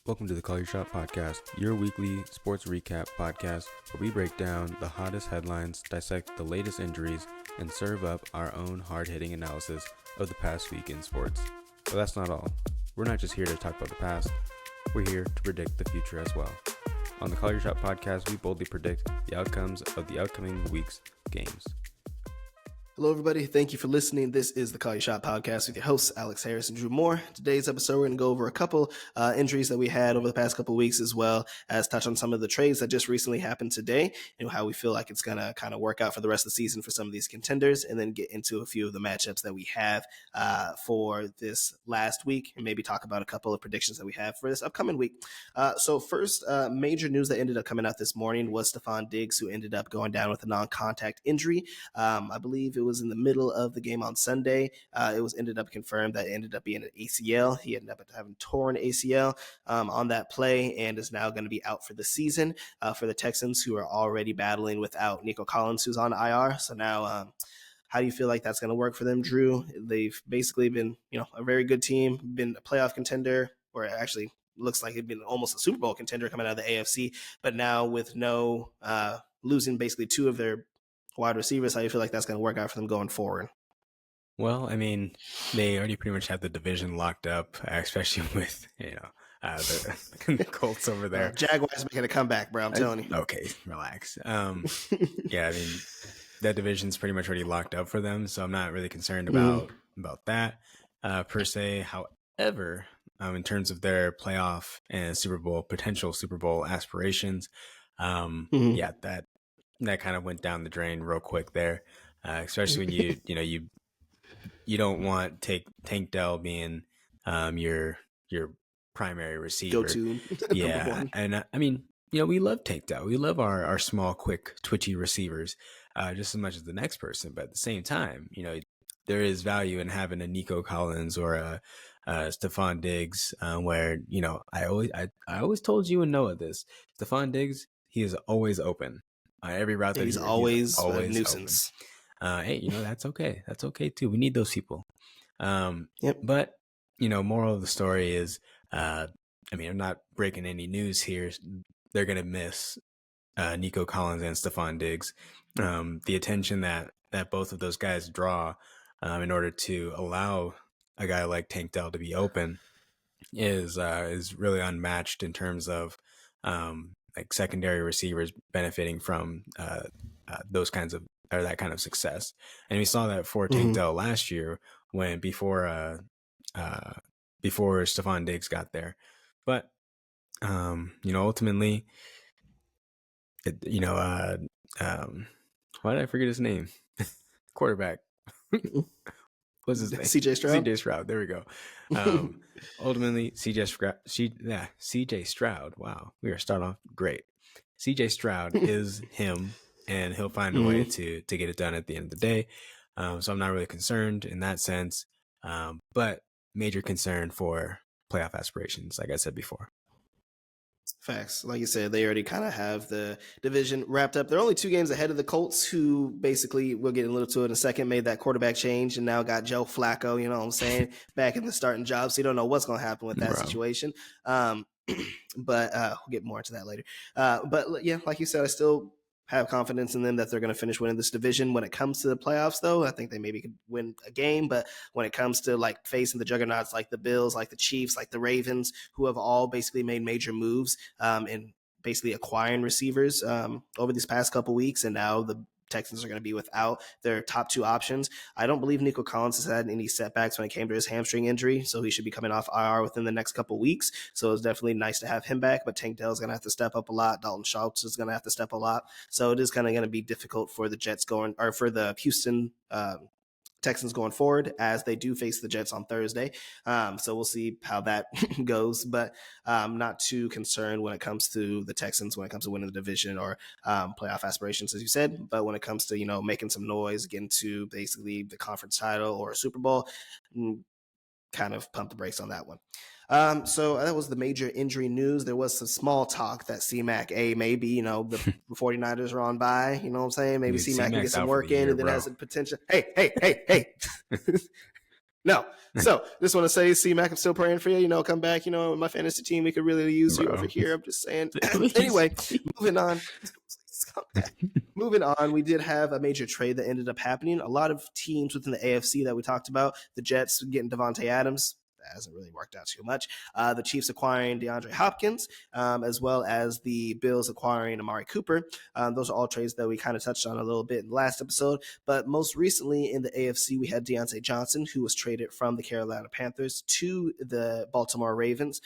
Welcome to the Call Your Shot podcast, your weekly sports recap podcast where we break down the hottest headlines, dissect the latest injuries, and serve up our own hard-hitting analysis of the past week in sports. But that's not all. We're not just here to talk about the past, we're here to predict the future as well. On the Call Your Shot podcast, we boldly predict the outcomes of the upcoming week's games. Hello, everybody. Thank you for listening. This is the Call Your Shot podcast with your hosts, Alix and Drew. Today's episode, we're going to go over a couple injuries that we had over the past couple of weeks, as well as touch on some of the trades that just recently happened today and how we feel like it's going to kind of work out for the rest of the season for some of these contenders, and then get into a few of the matchups that we have for this last week, and maybe talk about a couple of predictions that we have for this upcoming week. So first, major news that ended up coming out this morning was Stefan Diggs, who ended up going down with a non-contact injury. I believe it was in the middle of the game on Sunday. It was ended up confirmed that it ended up being an ACL. He ended up having torn ACL on that play and is now going to be out for the season for the Texans, who are already battling without Nico Collins, who's on IR. So now, how do you feel like that's going to work for them, Drew? They've basically been, a very good team, been a playoff contender, or actually looks like they've been almost a Super Bowl contender coming out of the AFC. But now with no losing basically two of their wide receivers, how do you feel like that's going to work out for them going forward? Well, I mean, they already pretty much have the division locked up, especially with, the Colts over there. Jaguars making a comeback, bro, I'm telling you. Okay, relax. Yeah, I mean, that division's pretty much already locked up for them, so I'm not really concerned about that per se. However, in terms of their playoff and potential Super Bowl aspirations, yeah, that kind of went down the drain real quick there, especially when you don't want Tank Dell being your primary receiver. Go-to. Yeah, and I mean, we love Tank Dell. We love our small, quick, twitchy receivers just as much as the next person. But at the same time, there is value in having a Nico Collins or a Stefan Diggs, where I always told you and Noah this. Stefan Diggs, he is always open. Every route that he's always a nuisance. Hey, that's okay. That's okay too. We need those people. Yep. But moral of the story is, I'm not breaking any news here. They're gonna miss Nico Collins and Stefan Diggs. The attention that both of those guys draw, in order to allow a guy like Tank Dell to be open, is really unmatched in terms of like secondary receivers benefiting from that kind of success. And we saw that for Tank Dell last year before Stefan Diggs got there. But ultimately, why did I forget his name? Quarterback. What's his name? CJ Stroud. CJ Stroud. There we go. Ultimately, CJ Stroud. Wow, we are starting off great. CJ Stroud is him, and he'll find a way to get it done at the end of the day. So I'm not really concerned in that sense, but major concern for playoff aspirations, like I said before. Facts. Like you said, they already kind of have the division wrapped up. They're only 2 games ahead of the Colts, who basically, we'll get a little to it in a second, made that quarterback change and now got Joe Flacco, you know what I'm saying, back in the starting job. So you don't know what's going to happen with that situation. But we'll get more into that later. But yeah, like you said, I still have confidence in them that they're going to finish winning this division. When it comes to the playoffs, though, I think they maybe could win a game. But when it comes to like facing the juggernauts like the Bills, like the Chiefs, like the Ravens, who have all basically made major moves in basically acquiring receivers over these past couple weeks, and now the Texans are going to be without their top 2 options. I don't believe Nico Collins has had any setbacks when it came to his hamstring injury, so he should be coming off IR within the next couple weeks. So it's definitely nice to have him back, but Tank Dell is going to have to step up a lot. Dalton Schultz is going to have to step a lot. So it is kind of going to be difficult for the Houston Texans going forward, as they do face the Jets on Thursday. So we'll see how that goes, but I'm not too concerned when it comes to the Texans, when it comes to winning the division or playoff aspirations, as you said. But when it comes to, making some noise, getting to basically the conference title or a Super Bowl, kind of pump the brakes on that one. So that was the major injury news. There was some small talk that C-Mac, maybe, the 49ers are on by, you know what I'm saying? Maybe C-Mac can get some work in, and then has a potential. Hey. No. So just want to say, C-Mac, I'm still praying for you. You know, come back. You know, my fantasy team, we could really use you over here. I'm just saying. Anyway, moving on. Please come back. Moving on, we did have a major trade that ended up happening. A lot of teams within the AFC that we talked about, the Jets getting Devontae Adams. That hasn't really worked out too much. The Chiefs acquiring DeAndre Hopkins, as well as the Bills acquiring Amari Cooper. Those are all trades that we kind of touched on a little bit in the last episode. But most recently in the AFC, we had Diontae Johnson, who was traded from the Carolina Panthers to the Baltimore Ravens,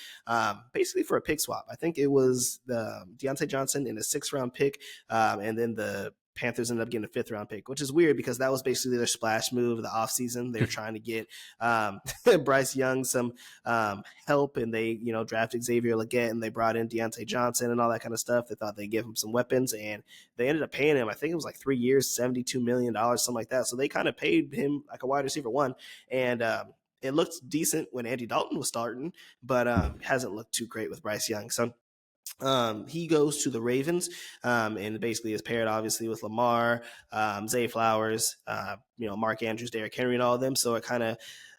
basically for a pick swap. I think it was the Diontae Johnson in a 6th-round pick, and then the Panthers ended up getting a 5th-round pick, which is weird because that was basically their splash move of the offseason. They were trying to get Bryce Young some help, and they, you know, drafted Xavier Legette, and they brought in Diontae Johnson and all that kind of stuff. They thought they'd give him some weapons, and they ended up paying him, I think it was like 3 years, $72 million, something like that. So they kind of paid him like a wide receiver one, and it looked decent when Andy Dalton was starting, but hasn't looked too great with Bryce Young. So he goes to the Ravens, and basically is paired obviously with Lamar, Zay Flowers, you know, Mark Andrews, Derrick Henry, and all of them. So it kind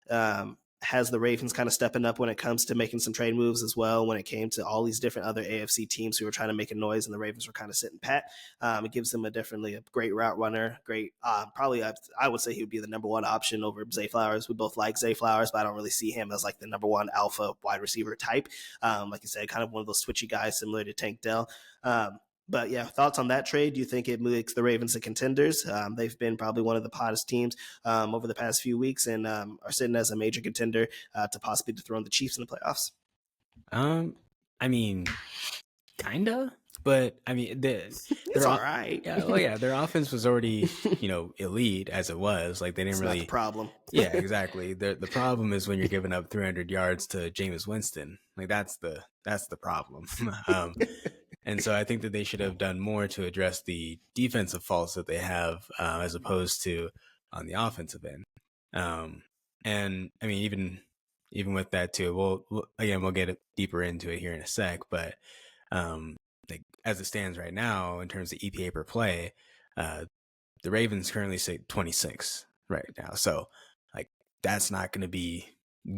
of has the Ravens kind of stepping up when it comes to making some trade moves as well. When it came to all these different other AFC teams who were trying to make a noise, and the Ravens were kind of sitting pat. It gives them definitely a great route runner. Great, probably I would say he would be the number one option over Zay Flowers. We both like Zay Flowers, but I don't really see him as like the number one alpha wide receiver type. Like you said, kind of one of those twitchy guys similar to Tank Dell. But yeah, thoughts on that trade? Do you think it makes the Ravens the contenders? They've been probably one of the hottest teams over the past few weeks, and are sitting as a major contender to possibly dethrone the Chiefs in the playoffs. I mean, kinda, but I mean, it's all right. Yeah, well, yeah, their offense was already, you know, elite as it was. Like they didn't It's really not the problem. Yeah, exactly. The problem is when you're giving up 300 yards to Jameis Winston. Like that's the problem. And so I think that they should have done more to address the defensive faults that they have, as opposed to on the offensive end. And I mean, even with that too, we'll get deeper into it here in a sec. But like as it stands right now in terms of EPA per play, the Ravens currently sit 26 right now. So like that's not going to be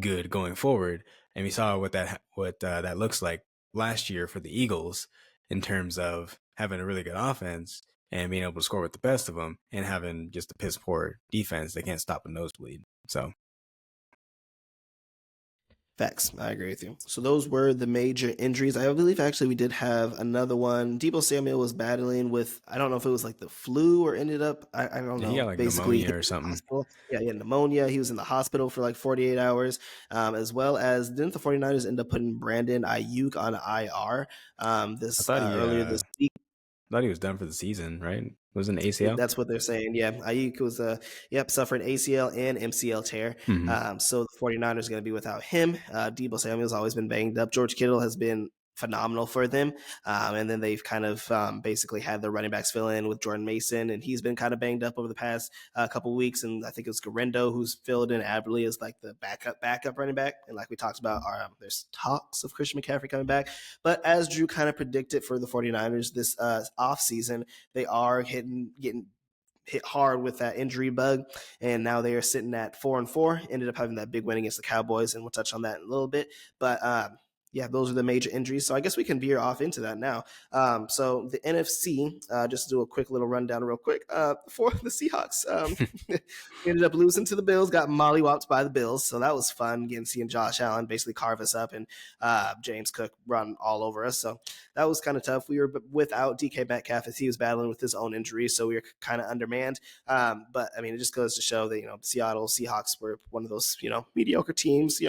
good going forward. And we saw what that looks like last year for the Eagles in terms of having a really good offense and being able to score with the best of them, and having just a piss poor defense that can't stop a nosebleed. So. Facts. I agree with you. So those were the major injuries. I believe actually we did have another one. Deebo Samuel was battling with, I don't know if it was like the flu or ended up, I don't know. He got like basically pneumonia or something. Yeah, he had pneumonia. He was in the hospital for like 48 hours, as well as didn't the 49ers end up putting Brandon Ayuk on IR earlier this week? I thought he was done for the season, right? It was an ACL? That's what they're saying. Yeah. Ayuk was, suffering ACL and MCL tear. Mm-hmm. So the 49ers are going to be without him. Deebo Samuel's always been banged up. George Kittle has been phenomenal for them. And then they've kind of basically had their running backs fill in with Jordan Mason, and he's been kind of banged up over the past couple of weeks. And I think it's Garendo who's filled in admirably as like the backup running back. And like we talked about, there's talks of Christian McCaffrey coming back. But as Drew kind of predicted for the 49ers this offseason, they are getting hit hard with that injury bug, and now they are sitting at 4-4. Ended up having that big win against the Cowboys, and we'll touch on that in a little bit. But yeah, those are the major injuries. So I guess we can veer off into that now. So the NFC, just to do a quick little rundown real quick, for the Seahawks, ended up losing to the Bills, got mollywopped by the Bills. So that was fun, seeing Josh Allen basically carve us up, and James Cook run all over us. So that was kind of tough. We were without DK Metcalf as he was battling with his own injury, so we were kind of undermanned. But I mean, it just goes to show that, the Seattle Seahawks were one of those, mediocre teams.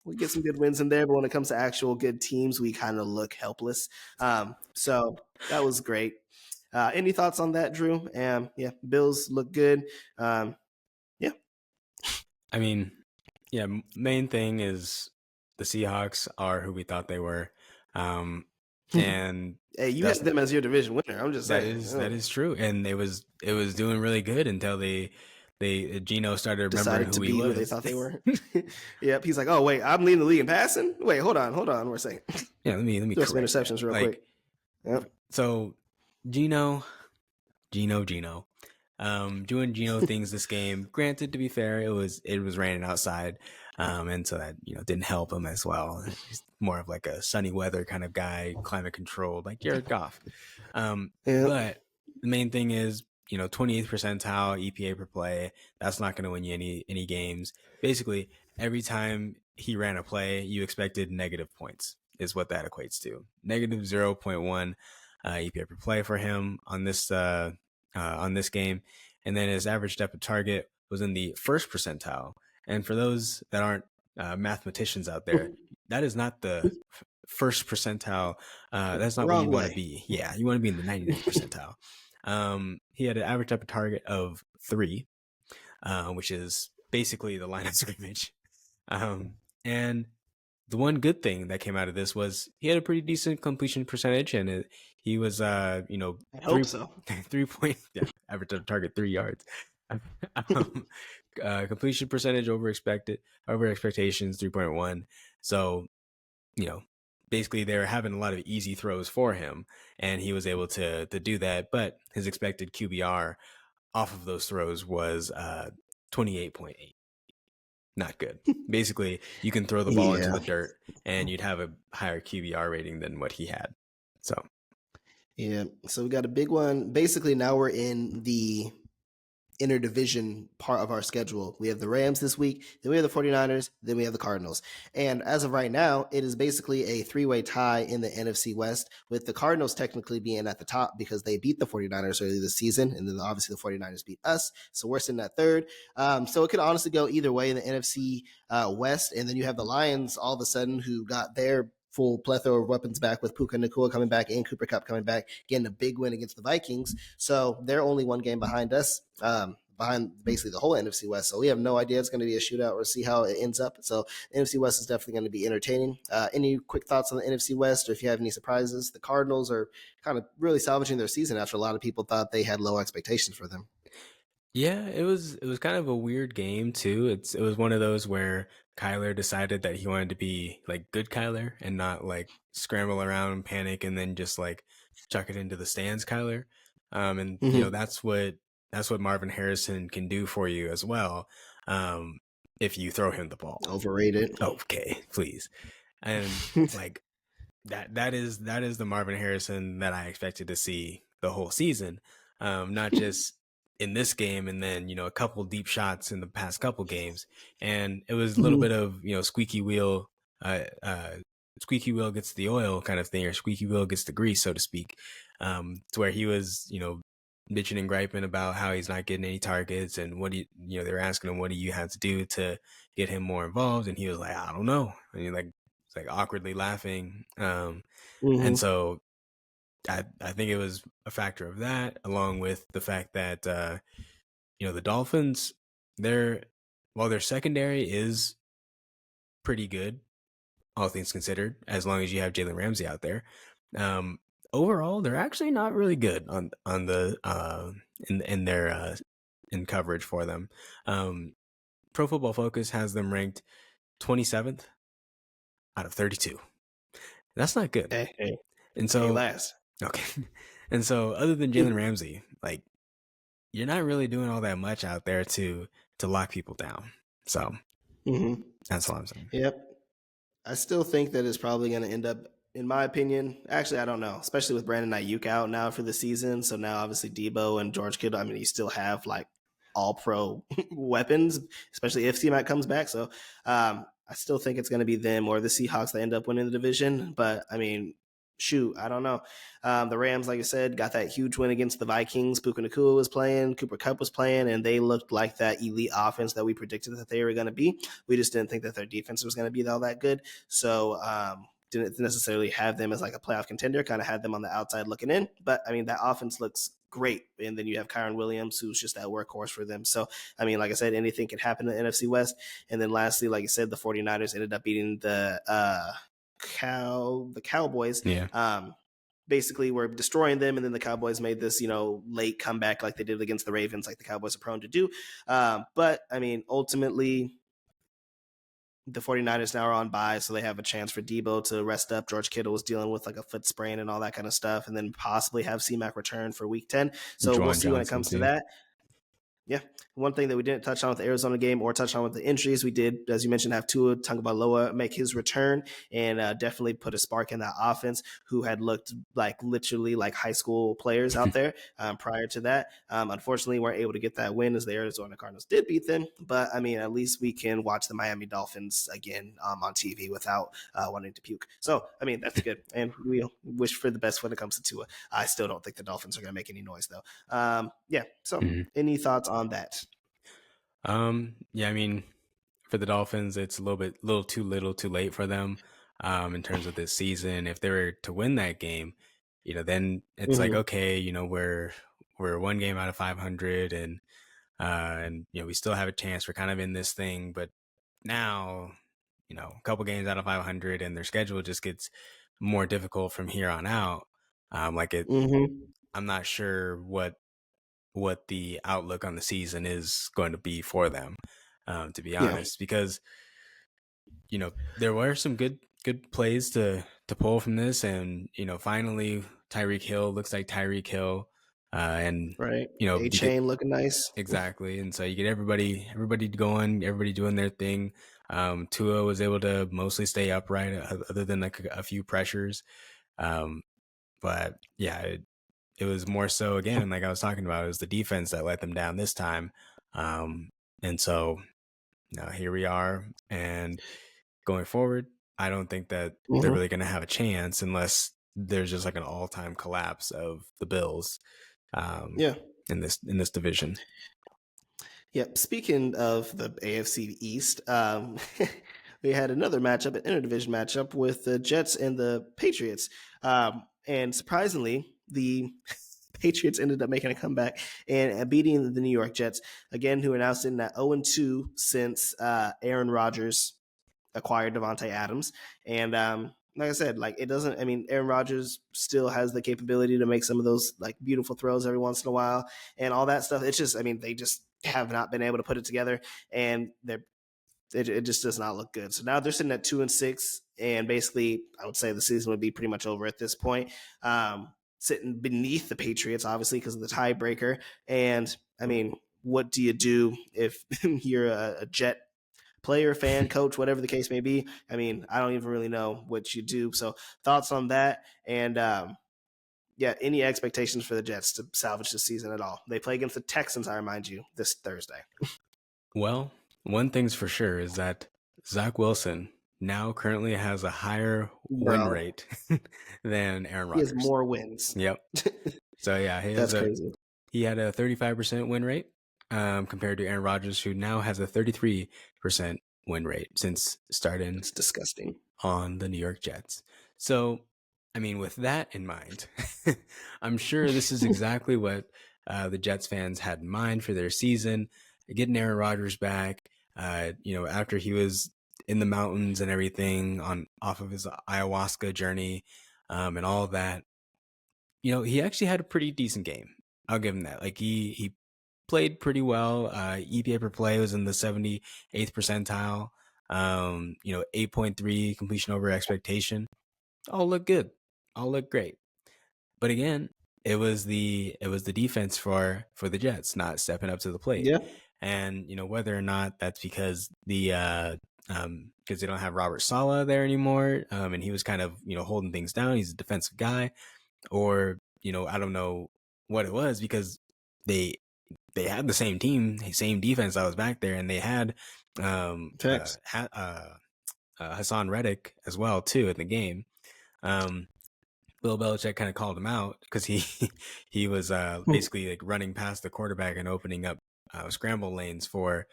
We get some good wins in there, but when it comes to actual good teams, we kind of look helpless. So that was great. Any thoughts on that, Drew? Yeah, Bills look good. Yeah. I mean, yeah, main thing is the Seahawks are who we thought they were. And hey, you had them as your division winner. I'm just saying. That is true. And it was doing really good until Geno started remembering who he was. Who they thought they were. Yep. He's like, oh wait, I'm leading the league in passing. Wait, hold on. We're saying. Yeah, let me do some interceptions real quick. Yep. So Geno. doing Geno things this game. Granted, to be fair, it was raining outside, and so that didn't help him as well. He's more of like a sunny weather kind of guy, climate controlled, like Jared Goff. Yep. But the main thing is, 28th percentile EPA per play. That's not going to win you any games. Basically, every time he ran a play, you expected negative points. Is what that equates to. Negative 0.1 EPA per play for him on this game, and then his average depth of target was in the first percentile. And for those that aren't mathematicians out there, that is not the first percentile. That's not where you want to be. Yeah, you want to be in the 99th percentile. He had an average depth of target of 3, which is basically the line of scrimmage. And the one good thing that came out of this was he had a pretty decent completion percentage, and he was, I hope so. 3 point, average depth of target 3 yards. Completion percentage over expectations 3.1. So, basically they were having a lot of easy throws for him, and he was able to do that. But his expected QBR off of those throws was 28.8. Not good. Basically, you can throw the ball into the dirt and you'd have a higher QBR rating than what he had. So, yeah. So we got a big one. Basically, now we're in the interdivision part of our schedule. We have the Rams this week, then we have the 49ers, then we have the Cardinals. And as of right now, it is basically a 3-way tie in the NFC West, with the Cardinals technically being at the top because they beat the 49ers early this season, and then obviously the 49ers beat us. So we're sitting at third. So it could honestly go either way in the NFC West. And then you have the Lions all of a sudden, who got their full plethora of weapons back, with Puka Nacua coming back and Cooper Kupp coming back, getting a big win against the Vikings. So they're only one game behind us, behind basically the whole NFC West. So we have no idea. It's going to be a shootout. We'll see how it ends up. So the NFC West is definitely going to be entertaining. Any quick thoughts on the NFC West, or if you have any surprises? The Cardinals are kind of really salvaging their season after a lot of people thought they had low expectations for them. Yeah, it was kind of a weird game too. It was one of those where Kyler decided that he wanted to be like good Kyler and not like scramble around and panic and then just like chuck it into the stands Kyler. And that's what Marvin Harrison can do for you as well. If you throw him the ball. Overrated. Okay, please. And like that is the Marvin Harrison that I expected to see the whole season. Not just in this game, and then a couple deep shots in the past couple games, and it was a little bit of squeaky wheel gets the oil kind of thing, or squeaky wheel gets the grease, so to speak, to where he was bitching and griping about how he's not getting any targets, and what they were asking him, what do you have to do to get him more involved, and he was like, I don't know, and he's like awkwardly laughing, and so I think it was a factor of that, along with the fact that the Dolphins, while their secondary is pretty good, all things considered, as long as you have Jalen Ramsey out there, overall they're actually not really good on the in their in coverage for them. Pro Football Focus has them ranked 27th out of 32. That's not good. Hey. And so last. Okay. And so other than Jalen Ramsey, like, you're not really doing all that much out there to lock people down. So that's all I'm saying. Yep. I still think that it's probably going to end up, in my opinion, actually, I don't know, especially with Brandon Ayuk out now for the season. So now obviously Deebo and George Kittle, I mean, you still have like all pro weapons, especially if C-Mac comes back. So I still think it's going to be them or the Seahawks that end up winning the division. But I mean, shoot, I don't know. The Rams, like I said, got that huge win against the Vikings. Puka Nacua was playing, Cooper Kupp was playing, and they looked like that elite offense that we predicted that they were going to be. We just didn't think that their defense was going to be all that good. So didn't necessarily have them as like a playoff contender, kind of had them on the outside looking in. But I mean, that offense looks great. And then you have Kyron Williams, who's just that workhorse for them. So, I mean, like I said, anything can happen in the NFC West. And then lastly, like I said, the 49ers ended up beating the Cowboys. Yeah. Basically we're destroying them, and then the Cowboys made this late comeback like they did against the Ravens, like the Cowboys are prone to do. But I mean, ultimately the 49ers now are on bye, so they have a chance for Deebo to rest up. George Kittle was dealing with like a foot sprain and all that kind of stuff, and then possibly have C-Mac return for week 10. So we'll see when it comes to that. Yeah. One thing that we didn't touch on with the Arizona game or touch on with the injuries, we did, as you mentioned, have Tua Tagovailoa make his return and definitely put a spark in that offense, who had looked like literally like high school players out there prior to that. Unfortunately, weren't able to get that win as the Arizona Cardinals did beat them. But I mean, at least we can watch the Miami Dolphins again on TV without wanting to puke. So, I mean, that's good. And we wish for the best when it comes to Tua. I still don't think the Dolphins are going to make any noise, though. Yeah. So, Mhm. any thoughts on that? Yeah, I mean, for the Dolphins, it's a little too little, too late for them. In terms of this season, if they were to win that game, then it's like, Mm-hmm. okay, we're one game out of 500, and we still have a chance. We're kind of in this thing, but now, a couple games out of 500, and their schedule just gets more difficult from here on out. Like it, Mm-hmm. I'm not sure what the outlook on the season is going to be for them, to be Yeah. honest, because there were some good plays to pull from this, and finally Tyreek Hill looks like Tyreek Hill, and Right. A you get chain looking nice. exactly, and so you get everybody going, everybody doing their thing. Tua was able to mostly stay upright, other than like a few pressures, um, but yeah, it was more so, again, like I was talking about, it was the defense that let them down this time, um, and so now here we are, and going forward, I don't think that they're Mm-hmm. really going to have a chance unless there's just like an all-time collapse of the Bills, um, Yeah. in this division. Yep. Speaking of the AFC East, we had another matchup, an interdivision matchup with the Jets and the Patriots. And surprisingly, the Patriots ended up making a comeback and beating the New York Jets, again, who are now sitting at 0-2 since Aaron Rodgers acquired Devontae Adams. And like I said, like it doesn't. I mean, Aaron Rodgers still has the capability to make some of those like beautiful throws every once in a while and all that stuff. It's just, I mean, they just have not been able to put it together, and it just does not look good. So now they're sitting at 2-6, and basically, I would say the season would be pretty much over at this point. Sitting beneath the Patriots, obviously, because of the tiebreaker. And I mean, what do you do if you're a Jet player, fan, coach, whatever the case may be? I mean, I don't even really know what you do. So, thoughts on that? And yeah, any expectations for the Jets to salvage this season at all? They play against the Texans, I remind you, this Thursday. Well, one thing's for sure is that Zach Wilson now currently has a higher win Bro, rate than Aaron he has Rodgers. more wins. Yep. So yeah, That's crazy. he had a 35% win rate, compared to Aaron Rodgers, who now has a 33% win rate since starting It's disgusting. on the New York Jets. So, I mean, with that in mind, I'm sure this is exactly what the Jets fans had in mind for their season. Getting Aaron Rodgers back, after he was in the mountains and everything on off of his ayahuasca journey, and all of that. He actually had a pretty decent game. I'll give him that. Like he played pretty well. EPA per play was in the 78th percentile. 8.3 completion over expectation. All look good. All look great. But again, it was the defense for the Jets not stepping up to the plate. Yeah. And whether or not that's because because they don't have Robert Saleh there anymore, and he was kind of holding things down. He's a defensive guy, or I don't know what it was, because they had the same team, same defense that was back there, and they had Facts. Hassan Reddick as well too in the game. Um, Bill Belichick kind of called him out because he was basically like running past the quarterback and opening up scramble lanes for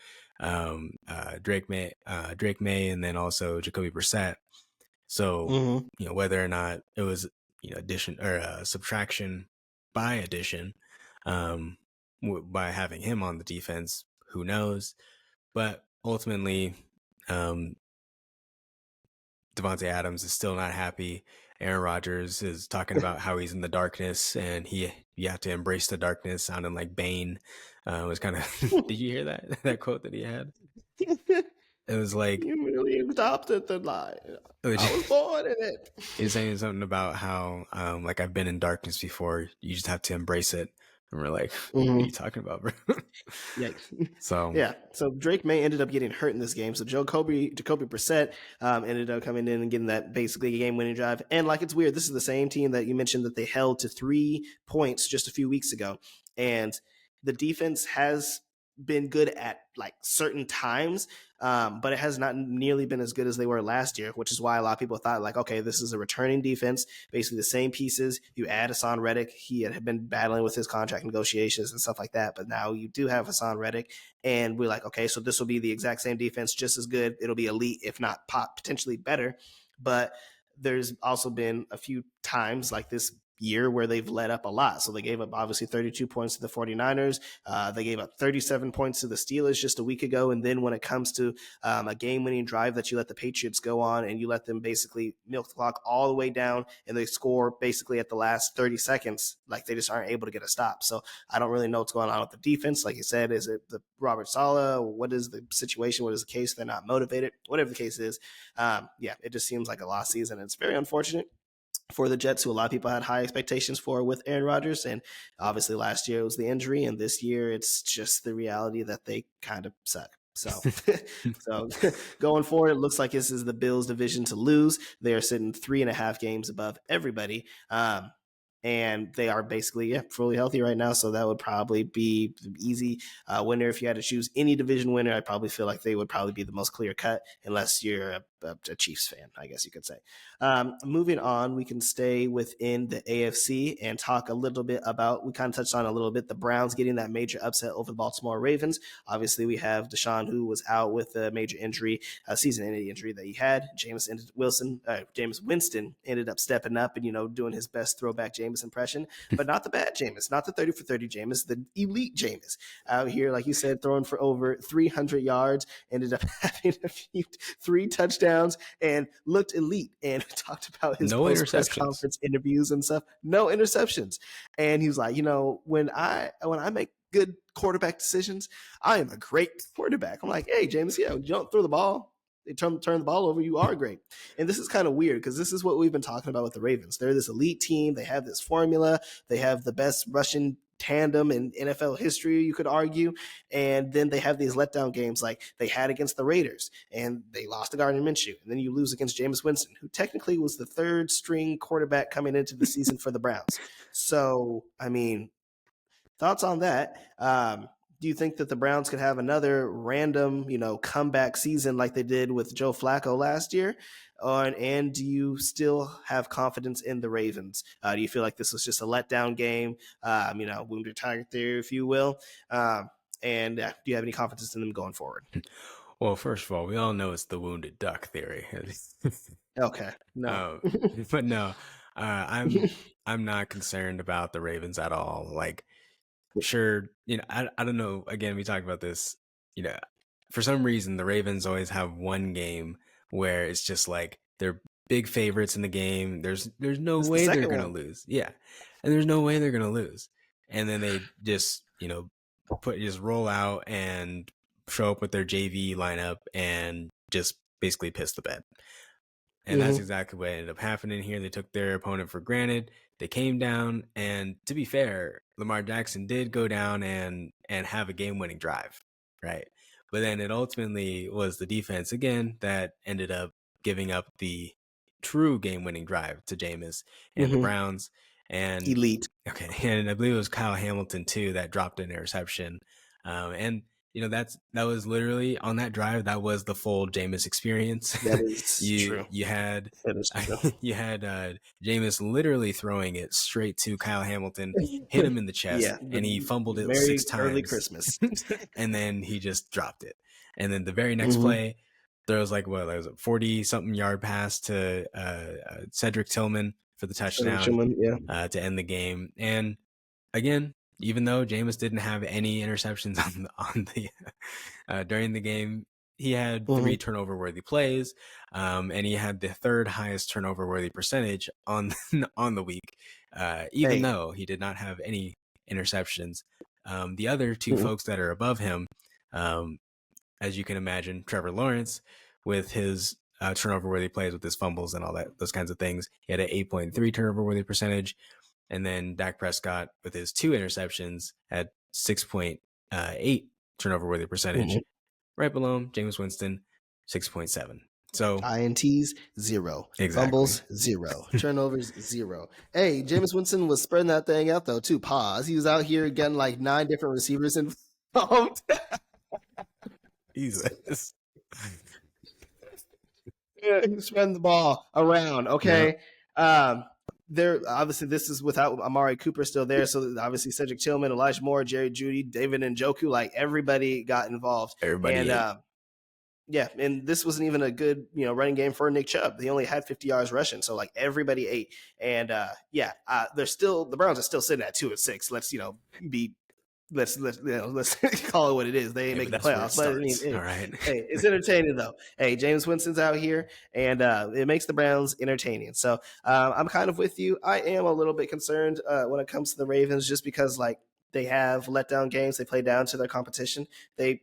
Drake May, and then also Jacoby Brissett. So Mm-hmm. whether or not it was addition or subtraction by addition, by having him on the defense, who knows? But ultimately, um, Devontae Adams is still not happy. Aaron Rodgers is talking about how he's in the darkness, and you have to embrace the darkness, sounding like Bane. It was kind of. Did you hear that quote that he had? It was like You really adopted the lie. I was he born in it. was saying something about how like, I've been in darkness before. You just have to embrace it. And we're like, what are Mm-hmm. you talking about, bro? Yikes. So Yeah. So Drake May ended up getting hurt in this game. So Jacoby Brissett ended up coming in and getting that basically a game-winning drive. And like, it's weird. This is the same team that you mentioned that they held to 3 points just a few weeks ago. And the defense has been good at like certain times, but it has not nearly been as good as they were last year, which is why a lot of people thought like, okay, this is a returning defense, basically the same pieces. You add Hassan Reddick. He had been battling with his contract negotiations and stuff like that, but now you do have Hassan Reddick, and we're like, okay, so this will be the exact same defense, just as good. It'll be elite, if not potentially better. But there's also been a few times like this year where they've let up a lot. So they gave up obviously 32 points to the 49ers. They gave up 37 points to the Steelers just a week ago. And then when it comes to a game-winning drive that you let the Patriots go on and you let them basically milk the clock all the way down and they score basically at the last 30 seconds, like they just aren't able to get a stop. So I don't really know what's going on with the defense. Like you said, is it the Robert Saleh? What is the situation? What is the case? They're not motivated. Whatever the case is, yeah, it just seems like a lost season. It's very unfortunate for the Jets, who a lot of people had high expectations for with Aaron Rodgers. And obviously last year it was the injury, and this year it's just the reality that they kind of suck. So, so going forward, it looks like this is the Bills' division to lose. They are sitting 3.5 games above everybody. And they are basically fully healthy right now. So that would probably be easy winner. If you had to choose any division winner, I probably feel like they would probably be the most clear cut, unless you're a Chiefs fan, I guess you could say. Moving on, we can stay within the AFC and talk a little bit about, we kind of touched on a little bit, the Browns getting that major upset over the Baltimore Ravens. Obviously, we have Deshaun, who was out with a major injury, season-ending injury that he had. Jameis Winston ended up stepping up and, doing his best throwback Jameis impression, but not the bad Jameis, not the 30 for 30 Jameis, the elite Jameis out here, like you said, throwing for over 300 yards, ended up having 3 touchdowns and looked elite, and talked about his post-press conference interviews and stuff. No interceptions. And he was like, when I make good quarterback decisions, I am a great quarterback. I'm like, hey, Jameis, you don't throw the ball. They turn the ball over, you are great. And this is kind of weird because this is what we've been talking about with the Ravens. They're this elite team. They have this formula. They have the best rushing tandem in NFL history, you could argue. And then they have these letdown games like they had against the Raiders, and they lost to Gardner Minshew. And then you lose against Jameis Winston, who technically was the 3rd string quarterback coming into the season for the Browns. So, I mean, thoughts on that? Do you think that the Browns could have another random, comeback season like they did with Joe Flacco last year? And do you still have confidence in the Ravens? Do you feel like this was just a letdown game, wounded tiger theory, if you will? And do you have any confidence in them going forward? Well, first of all, we all know it's the wounded duck theory. Okay, no. But no, I'm not concerned about the Ravens at all. Like, sure, I don't know. Again, we talked about this. For some reason, the Ravens always have one game where it's just like they're big favorites in the game. There's no way they're gonna lose. Yeah, and there's no way they're gonna lose. And then they just just roll out and show up with their JV lineup and just basically piss the bed. And that's exactly what ended up happening here. They took their opponent for granted. They came down, and to be fair, Lamar Jackson did go down and have a game-winning drive, right? But then it ultimately was the defense again that ended up giving up the true game-winning drive to Jameis and the Browns. And elite. Okay, and I believe it was Kyle Hamilton too that dropped an interception. And that was literally on that drive. That was the full Jameis experience. That is true. You had that is true. You had Jameis literally throwing it straight to Kyle Hamilton, hit him in the chest, and he fumbled it 6 times. Early Christmas, and then he just dropped it. And then the very next play, there was like a 40-something yard pass to Cedric Tillman for the touchdown to end the game. And again, even though Jameis didn't have any interceptions on the during the game, he had 3 turnover-worthy plays, and he had the 3rd highest turnover-worthy percentage on the week, even though he did not have any interceptions. The other 2 folks that are above him, as you can imagine, Trevor Lawrence with his turnover-worthy plays with his fumbles and all those kinds of things. He had an 8.3 turnover-worthy percentage. And then Dak Prescott, with his 2 interceptions, had 6.8 turnover worthy percentage. Right below him, Jameis Winston, 6.7. So INTs 0, exactly. fumbles 0, turnovers 0. Hey, Jameis Winston was spreading that thing out though too. Pause. He was out here getting like 9 different receivers involved. Jesus. He's spreading the ball around. Okay. There obviously this is without Amari Cooper still there. So obviously Cedric Tillman, Elijah Moore, Jerry Jeudy, David Njoku, like everybody got involved. Everybody. And yeah, and this wasn't even a good, running game for Nick Chubb. He only had 50 yards rushing, so like everybody ate. And the Browns are still sitting at 2-6. Let's call it what it is. They ain't making the playoffs, but I mean, all right. Hey, it's entertaining though. Hey, Jameis Winston's out here, and it makes the Browns entertaining. So I'm kind of with you. I am a little bit concerned when it comes to the Ravens, just because like they have letdown games. They play down to their competition. They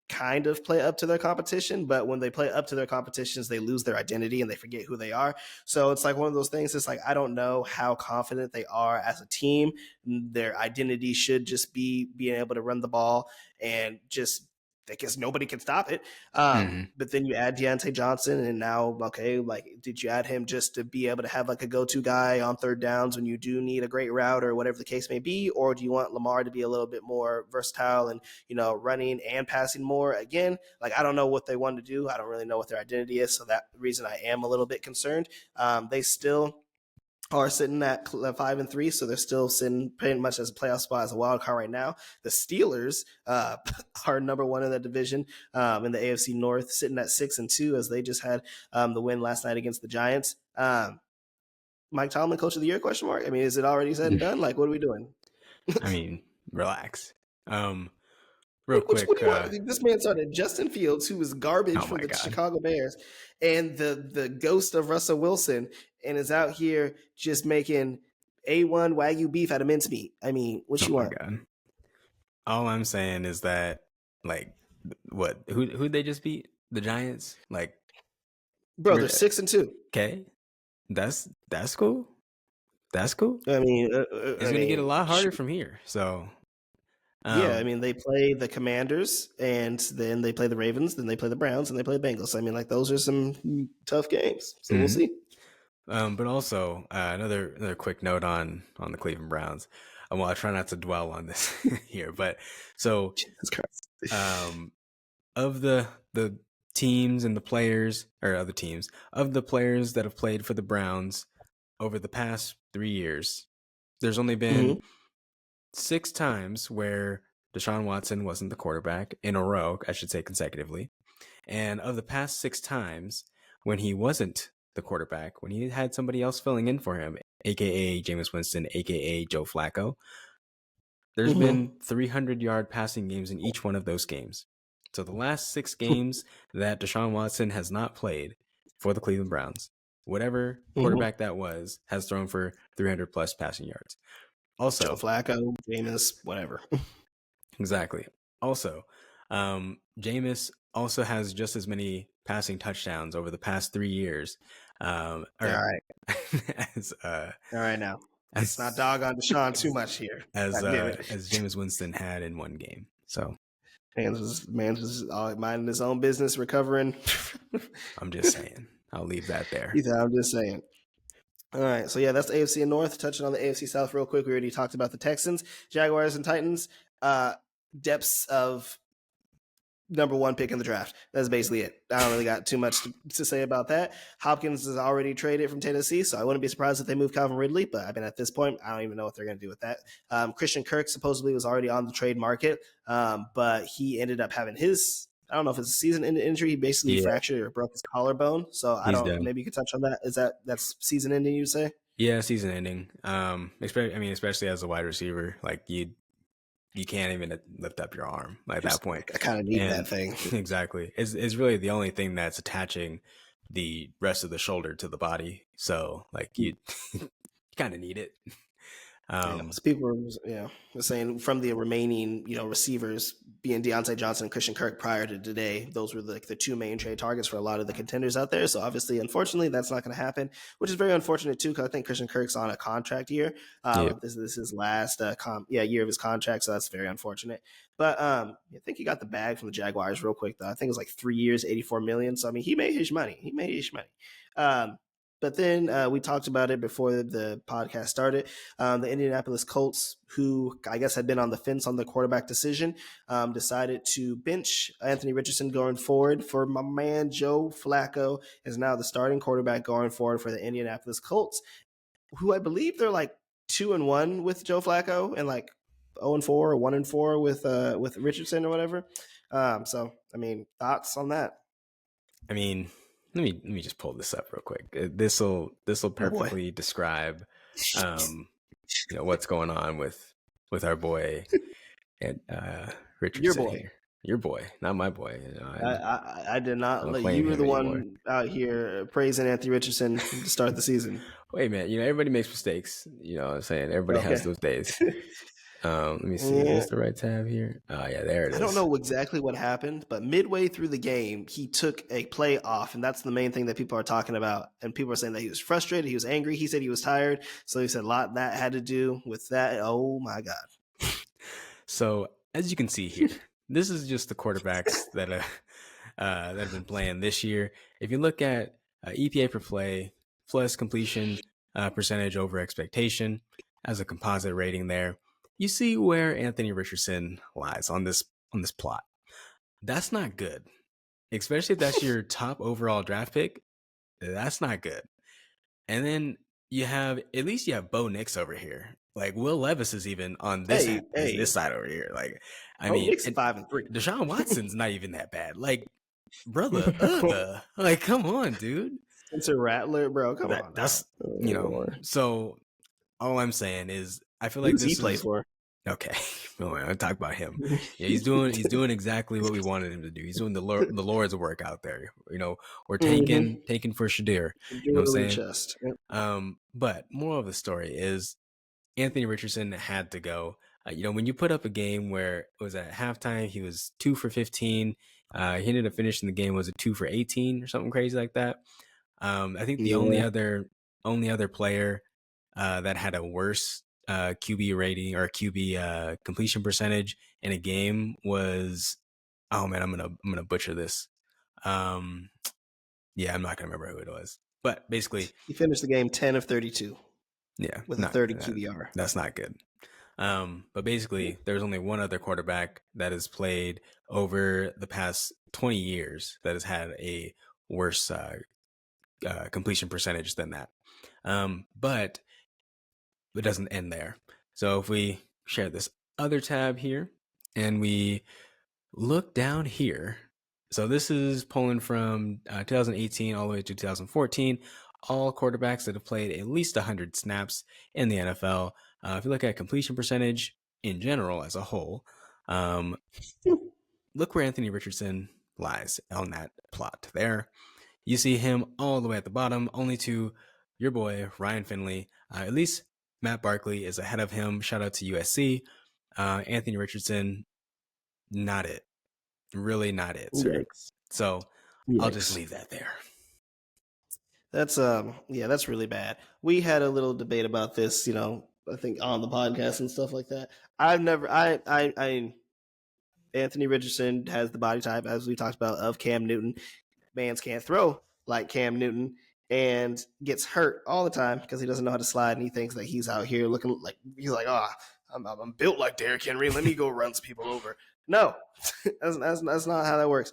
kind of play up to their competition, but when they play up to their competitions, they lose their identity and they forget who they are. So it's like one of those things. It's like, I don't know how confident they are as a team. Their identity should just be being able to run the ball and just, I guess nobody can stop it. But then you add Diontae Johnson, and now, okay, like, did you add him just to be able to have like a go-to guy on third downs when you do need a great route or whatever the case may be? Or do you want Lamar to be a little bit more versatile and, running and passing more? Again, like, I don't know what they want to do. I don't really know what their identity is. So that reason I am a little bit concerned. They still are sitting at 5-3, so they're still sitting pretty much as a playoff spot as a wild card right now. The Steelers are number 1 in that division in the AFC North, sitting at 6-2 as they just had the win last night against the Giants. Mike Tomlin, Coach of the Year? Question mark. I mean, is it already said and done? Like, what are we doing? I mean, relax. Real quick, what do you want? This man started Justin Fields, who was garbage for the Chicago Bears, and the ghost of Russell Wilson, and is out here just making A1 Wagyu beef out of mincemeat. I mean, what you want? God. All I'm saying is that, like, what? Who'd they just beat? The Giants? Like, bro, they're 6-2. Okay, that's cool. That's cool. I mean, it's gonna get a lot harder from here. So. I mean, they play the Commanders, and then they play the Ravens, then they play the Browns, and they play the Bengals. I mean, like, those are some tough games. So we'll see. But also, another quick note on the Cleveland Browns. Well, I try not to dwell on this here, but so Jesus Christ. Of the teams and the players, or other teams, of the players that have played for the Browns over the past 3 years, there's only been 6 times where Deshaun Watson wasn't the quarterback in a row, I should say consecutively. And of the past 6 times when he wasn't the quarterback, when he had somebody else filling in for him, aka Jameis Winston, aka Joe Flacco, there's been 300-yard passing games in each one of those games. So the last 6 games that Deshaun Watson has not played for the Cleveland Browns, whatever quarterback that was, has thrown for 300 plus passing yards. Also, Joe Flacco, Jameis, whatever. Exactly. Also, Jameis also has just as many passing touchdowns over the past 3 years. All right. All right now. Let's not dog on Deshaun too much here. As Jameis Winston had in one game. So man was minding his own business, recovering. I'm just saying. I'll leave that there. I'm just saying. All right, so yeah, that's the AFC North. Touching on the AFC South real quick, we already talked about the Texans, Jaguars, and Titans. Depths of number 1 pick in the draft. That's basically it. I don't really got too much to say about that. Hopkins is already traded from Tennessee, so I wouldn't be surprised if they move Calvin Ridley, but I mean, at this point, I don't even know what they're going to do with that. Christian Kirk supposedly was already on the trade market, but he ended up having I don't know if it's a season-ending injury. He basically fractured or broke his collarbone. So I don't know. Maybe you could touch on that. That's season-ending, you say? Yeah, season-ending. Especially as a wide receiver, like you can't even lift up your arm at that point. I kind of need that thing. Exactly. It's really the only thing that's attaching the rest of the shoulder to the body. So like you kind of need it. So people were saying from the remaining, receivers being Diontae Johnson and Christian Kirk prior to today, those were the two main trade targets for a lot of the contenders out there. So obviously, unfortunately, that's not going to happen, which is very unfortunate too, because I think Christian Kirk's on a contract year. This is his last year of his contract, so that's very unfortunate. But I think he got the bag from the Jaguars real quick though. I think it was like 3 years, $84 million. So I mean, he made his money. But then we talked about it before the podcast started. The Indianapolis Colts, who I guess had been on the fence on the quarterback decision, decided to bench Anthony Richardson going forward for my man Joe Flacco is now the starting quarterback going forward for the Indianapolis Colts, who I believe they're like 2-1 with Joe Flacco and like 0-4 or 1-4 with Richardson or whatever. So I mean, thoughts on that? I mean, let me just pull this up real quick. This will perfectly describe what's going on with our boy and Richardson. Your boy, not my boy. I did not let you were the one out here praising Anthony Richardson to start the season. Wait, man, everybody makes mistakes. You know what I'm saying? Everybody has those days. Let me see. Is the right tab here? Oh, yeah, there it is. I don't know exactly what happened, but midway through the game, he took a play off, and that's the main thing that people are talking about. And people are saying that he was frustrated, he was angry, he said he was tired. So he said a lot of that had to do with that. Oh, my God. So, as you can see here, this is just the quarterbacks that have been playing this year. If you look at EPA per play plus completion percentage over expectation as a composite rating there, you see where Anthony Richardson lies on this plot. That's not good, especially if that's your top overall draft pick. That's not good. And then you have Bo Nix over here. Like Will Levis is even on this this side over here. Like I mean, Nix 5-3. Deshaun Watson's not even that bad. Like brother, like come on, dude. Spencer Rattler, bro, come on. That's So all I'm saying is I feel like Who's he play for? Okay, I'll talk about him. Yeah, he's doing exactly what we wanted him to do. He's doing the Lord's work out there. We're tanking for Shadir. You know what I'm saying? Chest. Yep. But moral of the story is Anthony Richardson had to go. When you put up a game where it was at halftime, he was 2 for 15. He ended up finishing the game was a 2 for 18 or something crazy like that. I think the only other player that had a worse QB rating or QB completion percentage in a game was, oh man, I'm gonna butcher this. I'm not gonna remember who it was, but basically he finished the game 10 of 32. Yeah, with a 30 QBR. That's not good. But basically, there's only one other quarterback that has played over the past 20 years that has had a worse completion percentage than that. But it doesn't end there. So if we share this other tab here and we look down here, so this is pulling from 2018 all the way to 2014, all quarterbacks that have played at least 100 snaps in the NFL. If you look at completion percentage in general as a whole, look where Anthony Richardson lies on that plot there. You see him all the way at the bottom, only to your boy, Ryan Finley. At least Matt Barkley is ahead of him. Shout out to USC. Anthony Richardson, not it. Really not it, sir. Yikes. So I'll just leave that there. That's that's really bad. We had a little debate about this, I think on the podcast and stuff like that. Anthony Richardson has the body type, as we talked about, of Cam Newton. Mans can't throw like Cam Newton and gets hurt all the time because he doesn't know how to slide, and he thinks that he's out here looking like he's like, I'm built like Derrick Henry. Let me go run some people over. No, that's not how that works.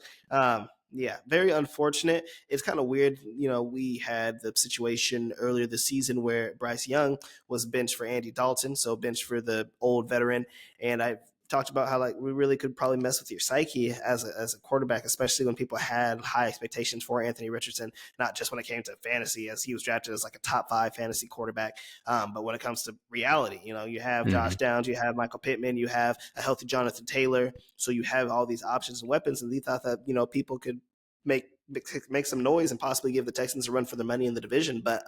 Very unfortunate. It's kind of weird. We had the situation earlier this season where Bryce Young was benched for Andy Dalton, so benched for the old veteran. And I've talked about how we really could probably mess with your psyche as a quarterback, especially when people had high expectations for Anthony Richardson, not just when it came to fantasy, as he was drafted as like a top 5 fantasy quarterback, but when it comes to reality, you have Josh Downs, you have Michael Pittman, you have a healthy Jonathan Taylor, so you have all these options and weapons, and they thought that people could make some noise and possibly give the Texans a run for their money in the division. But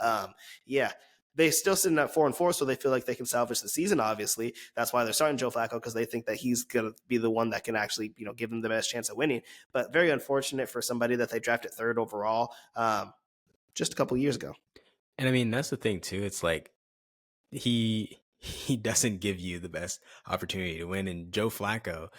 they still sitting at 4-4, so they feel like they can salvage the season. Obviously, that's why they're starting Joe Flacco, because they think that he's going to be the one that can actually, give them the best chance of winning. But very unfortunate for somebody that they drafted 3rd overall just a couple years ago. And I mean, that's the thing too. It's like he doesn't give you the best opportunity to win. And Joe Flacco,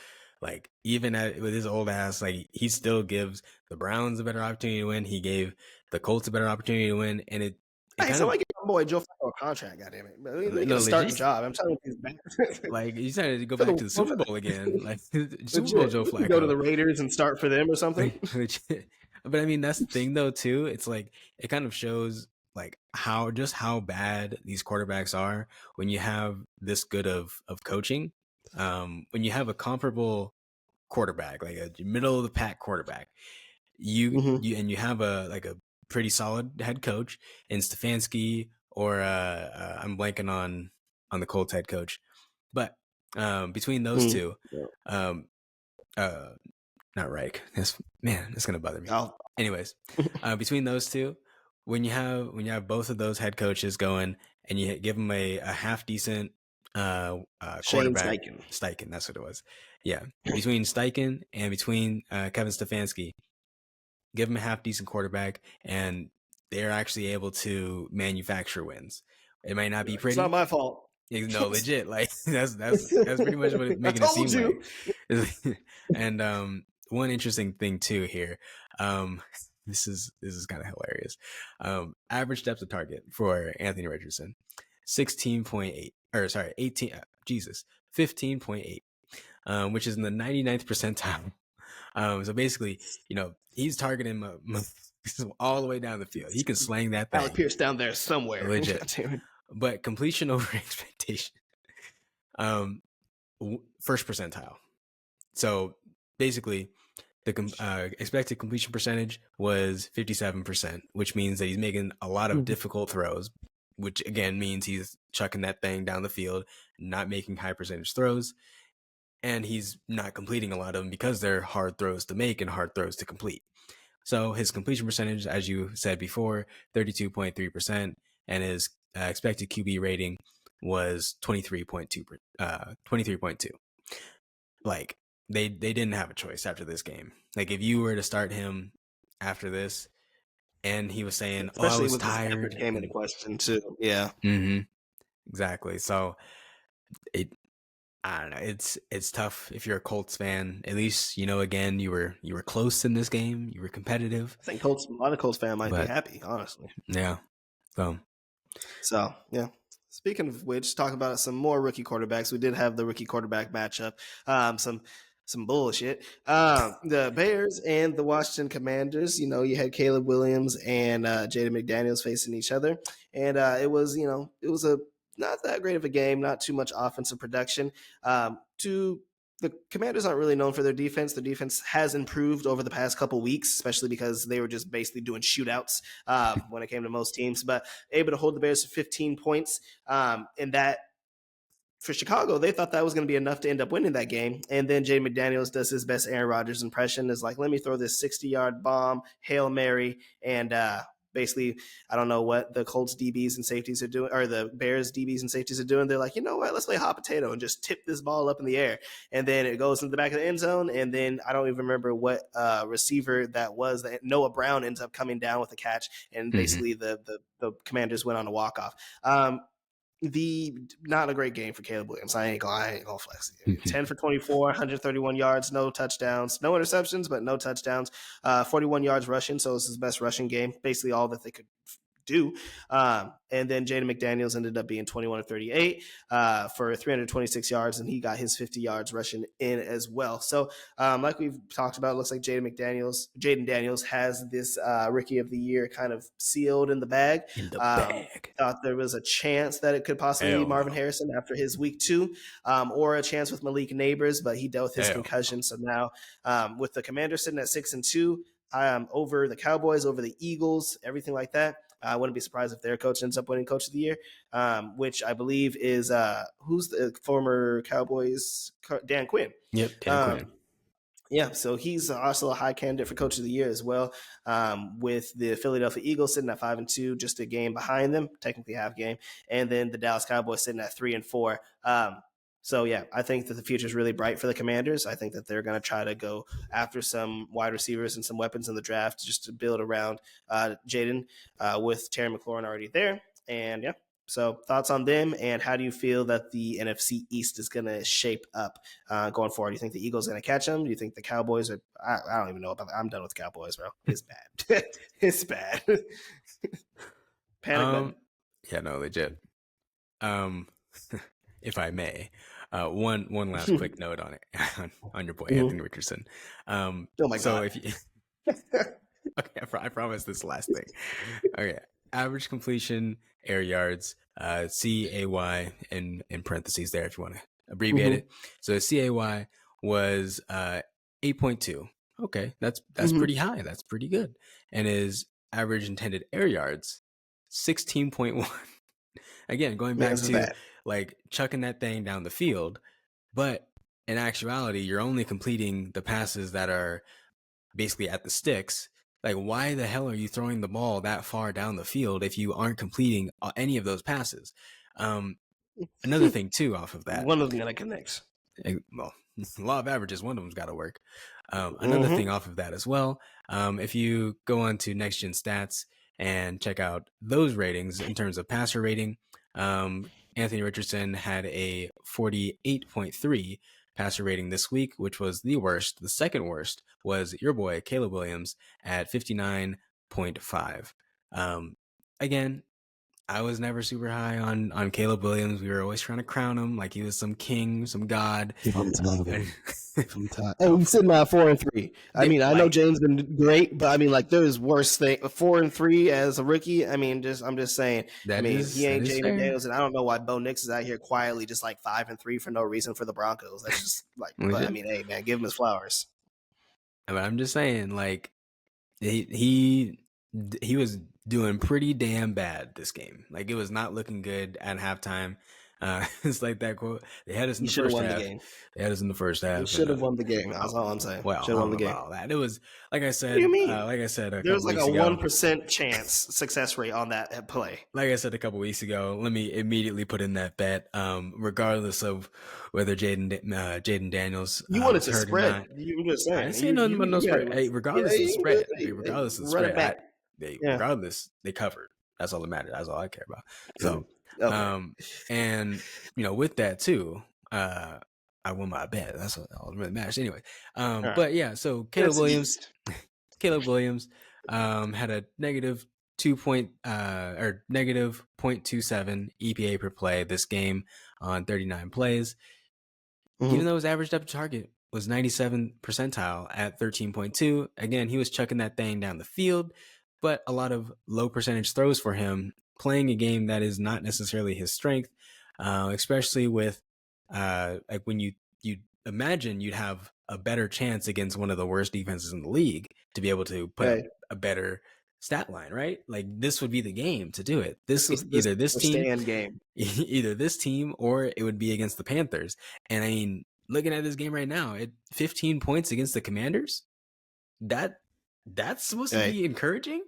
like even with his old ass, like he still gives the Browns a better opportunity to win. He gave the Colts a better opportunity to win, and it Hey, kind of somebody get my boy Joe Flacco a contract, goddamn it! They get no a starting legit. job. I'm telling you, he's back. Like you decided to go For back the to the Super Bowl again, like Super Bowl legit, Joe we can go to Flacco. the Raiders and start for them or something. Legit. But I mean, that's the thing though too. It's like it kind of shows like how bad these quarterbacks are when you have this good of coaching. When you have a comparable quarterback, like a middle of the pack quarterback, you have a pretty solid head coach in Stefanski, or I'm blanking on the Colts head coach, but between those two, not Reich. That's gonna bother me. Oh. Anyways, between those two, when you have both of those head coaches going, and you give them a half decent quarterback, Steichen, that's what it was. Yeah, between Steichen and between Kevin Stefanski, give them a half decent quarterback, and they're actually able to manufacture wins. It might not be pretty. It's not my fault. No, legit. Like that's pretty much what it's making it seem like. And one interesting thing too here, this is kind of hilarious. Average depth of target for Anthony Richardson, 16.8, or sorry, 18. 15.8, which is in the 99th percentile. So basically, he's targeting all the way down the field. He can slang that thing. Alec Pierce down there somewhere. Legit. But completion over expectation, first percentile. So basically, the expected completion percentage was 57%, which means that he's making a lot of difficult throws, which again means he's chucking that thing down the field, not making high percentage throws, and he's not completing a lot of them because they're hard throws to make and hard throws to complete. So his completion percentage, as you said before, 32.3%, and his expected QB rating was 23.2. 23.2. Like they didn't have a choice after this game. Like if you were to start him after this, and he was saying, especially I was with tired. This game in question too. Yeah. Exactly. So I don't know. It's tough if you're a Colts fan. At least again you were close in this game. You were competitive. I think a lot of Colts fans might be happy, honestly. Yeah. So yeah. Speaking of which, talk about some more rookie quarterbacks. We did have the rookie quarterback matchup. Some bullshit. The Bears and the Washington Commanders. You had Caleb Williams and Jaden McDaniels facing each other, and it was a not that great of a game. Not too much offensive production. The Commanders aren't really known for their defense. The defense has improved over the past couple weeks, especially because they were just basically doing shootouts when it came to most teams, but able to hold the Bears to 15 points. And that, for Chicago, they thought that was going to be enough to end up winning that game. And then Jay McDaniels does his best Aaron Rodgers impression, is like, let me throw this 60-yard bomb, Hail Mary, and basically, I don't know what the Colts DBs and safeties are doing, or the Bears DBs and safeties are doing. They're like, you know what? Let's play hot potato and just tip this ball up in the air. And then it goes into the back of the end zone. And then I don't even remember what receiver that was. Noah Brown ends up coming down with a catch. And basically the Commanders went on a walk-off. Not a great game for Caleb Williams. I ain't gonna flex it. 10 for 24, 131 yards, no touchdowns, no interceptions, but no touchdowns. 41 yards rushing, so it's his best rushing game. Basically, all that they could do. And then Jaden McDaniels ended up being 21 of 38 for 326 yards, and he got his 50 yards rushing in as well. So, like we've talked about, it looks like Jaden Daniels has this Rookie of the Year kind of sealed in the bag. Thought there was a chance that it could possibly be Marvin Harrison after his week 2, or a chance with Malik Neighbors, but he dealt with his concussion. So now, with the Commanders sitting at 6-2, over the Cowboys, over the Eagles, everything like that. I wouldn't be surprised if their coach ends up winning Coach of the Year, which I believe is who's the former Cowboys, Dan Quinn. Yep, Dan Quinn. Yeah, so he's also a high candidate for Coach of the Year as well. With the Philadelphia Eagles sitting at 5-2, just a game behind them, technically half game, and then the Dallas Cowboys sitting at 3-4. So yeah, I think that the future is really bright for the Commanders. I think that they're going to try to go after some wide receivers and some weapons in the draft just to build around Jaden with Terry McLaurin already there. And yeah, so thoughts on them, and how do you feel that the NFC East is going to shape up going forward? Do you think the Eagles are going to catch them? Do you think the Cowboys are? I don't even know about that. I'm done with the Cowboys, bro. It's bad. It's bad. Panic button. Yeah, no, legit. If I may, one last quick note on it on your boy Anthony Richardson. Oh my so god. if you okay, I promise this last thing. Okay, average completion, air yards, CAY in parentheses there if you want to abbreviate it. So CAY was 8.2. Okay, that's pretty high. That's pretty good. And his average intended air yards 16.1. Again, going back to like chucking that thing down the field, but in actuality, you're only completing the passes that are basically at the sticks. Like, why the hell are you throwing the ball that far down the field if you aren't completing any of those passes? Another thing too, off of that, one of them gonna connect. Well, law of averages, one of them's got to work. Another thing off of that as well, if you go on to Next Gen Stats and check out those ratings in terms of passer rating, Anthony Richardson had a 48.3 passer rating this week, which was the worst. The second worst was your boy Caleb Williams at 59.5. Again, I was never super high on Caleb Williams. We were always trying to crown him like he was some king, some god. I'm sitting at 4-3. I mean, I know James been great, but I mean, like, there's worse thing. 4-3 as a rookie. I mean, I'm just saying. He ain't Jaden Daniels, and I don't know why Bo Nix is out here quietly just like 5-3 for no reason for the Broncos. That's just like, but I mean, hey man, give him his flowers. But I'm just saying, like, he was doing pretty damn bad this game. Like, it was not looking good at halftime. It's like that quote. They had us in the first half. They had us in the first half. They should have won the game. That's all I'm saying. Well, should have won the game. All that. It was like I said. What do you mean? There was like a 1% chance success rate on that play. Like I said a couple weeks ago, let me immediately put in that bet. Regardless of whether Jaden Daniels, you wanted to spread. You were just saying. I didn't say nothing but no spread. Hey, regardless of the spread, regardless of the spread, regardless, they covered. That's all that matters. That's all I care about. So. Okay. And with that too, I won my bet. That's what really matters anyway. Right. But yeah, so Caleb Williams had a negative 0.27 EPA per play this game on 39 plays. Even though his average depth of target was 97th percentile at 13.2. Again, he was chucking that thing down the field, but a lot of low percentage throws for him, playing a game that is not necessarily his strength, especially with like when you imagine you'd have a better chance against one of the worst defenses in the league to be able to put up a better stat line, right? Like, this would be the game to do it. This was either this team or it would be against the Panthers. And I mean, looking at this game right now, 15 points against the Commanders, that's supposed to be encouraging.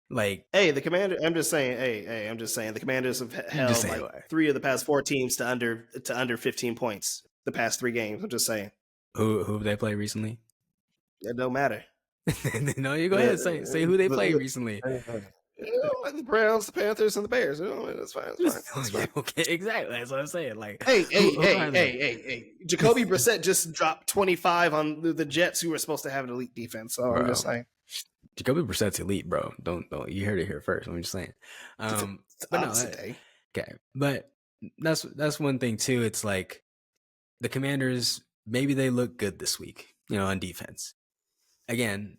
Like, hey, the Commander. I'm just saying. The Commanders have held like 3 of the past 4 teams to under 15 points the past 3 games. I'm just saying. Who have they played recently? It don't matter. No, you go ahead. Say who they played recently. Like the Browns, the Panthers, and the Bears. That's fine. That's fine. Okay, exactly. That's what I'm saying. Like, hey. Jacoby Brissett just dropped 25 on the Jets, who were supposed to have an elite defense. So I'm just saying. Jacoby Brissett's elite, bro. Don't you heard it here first. I'm just saying. Okay, but that's one thing too. It's like the Commanders, maybe they look good this week, on defense. Again,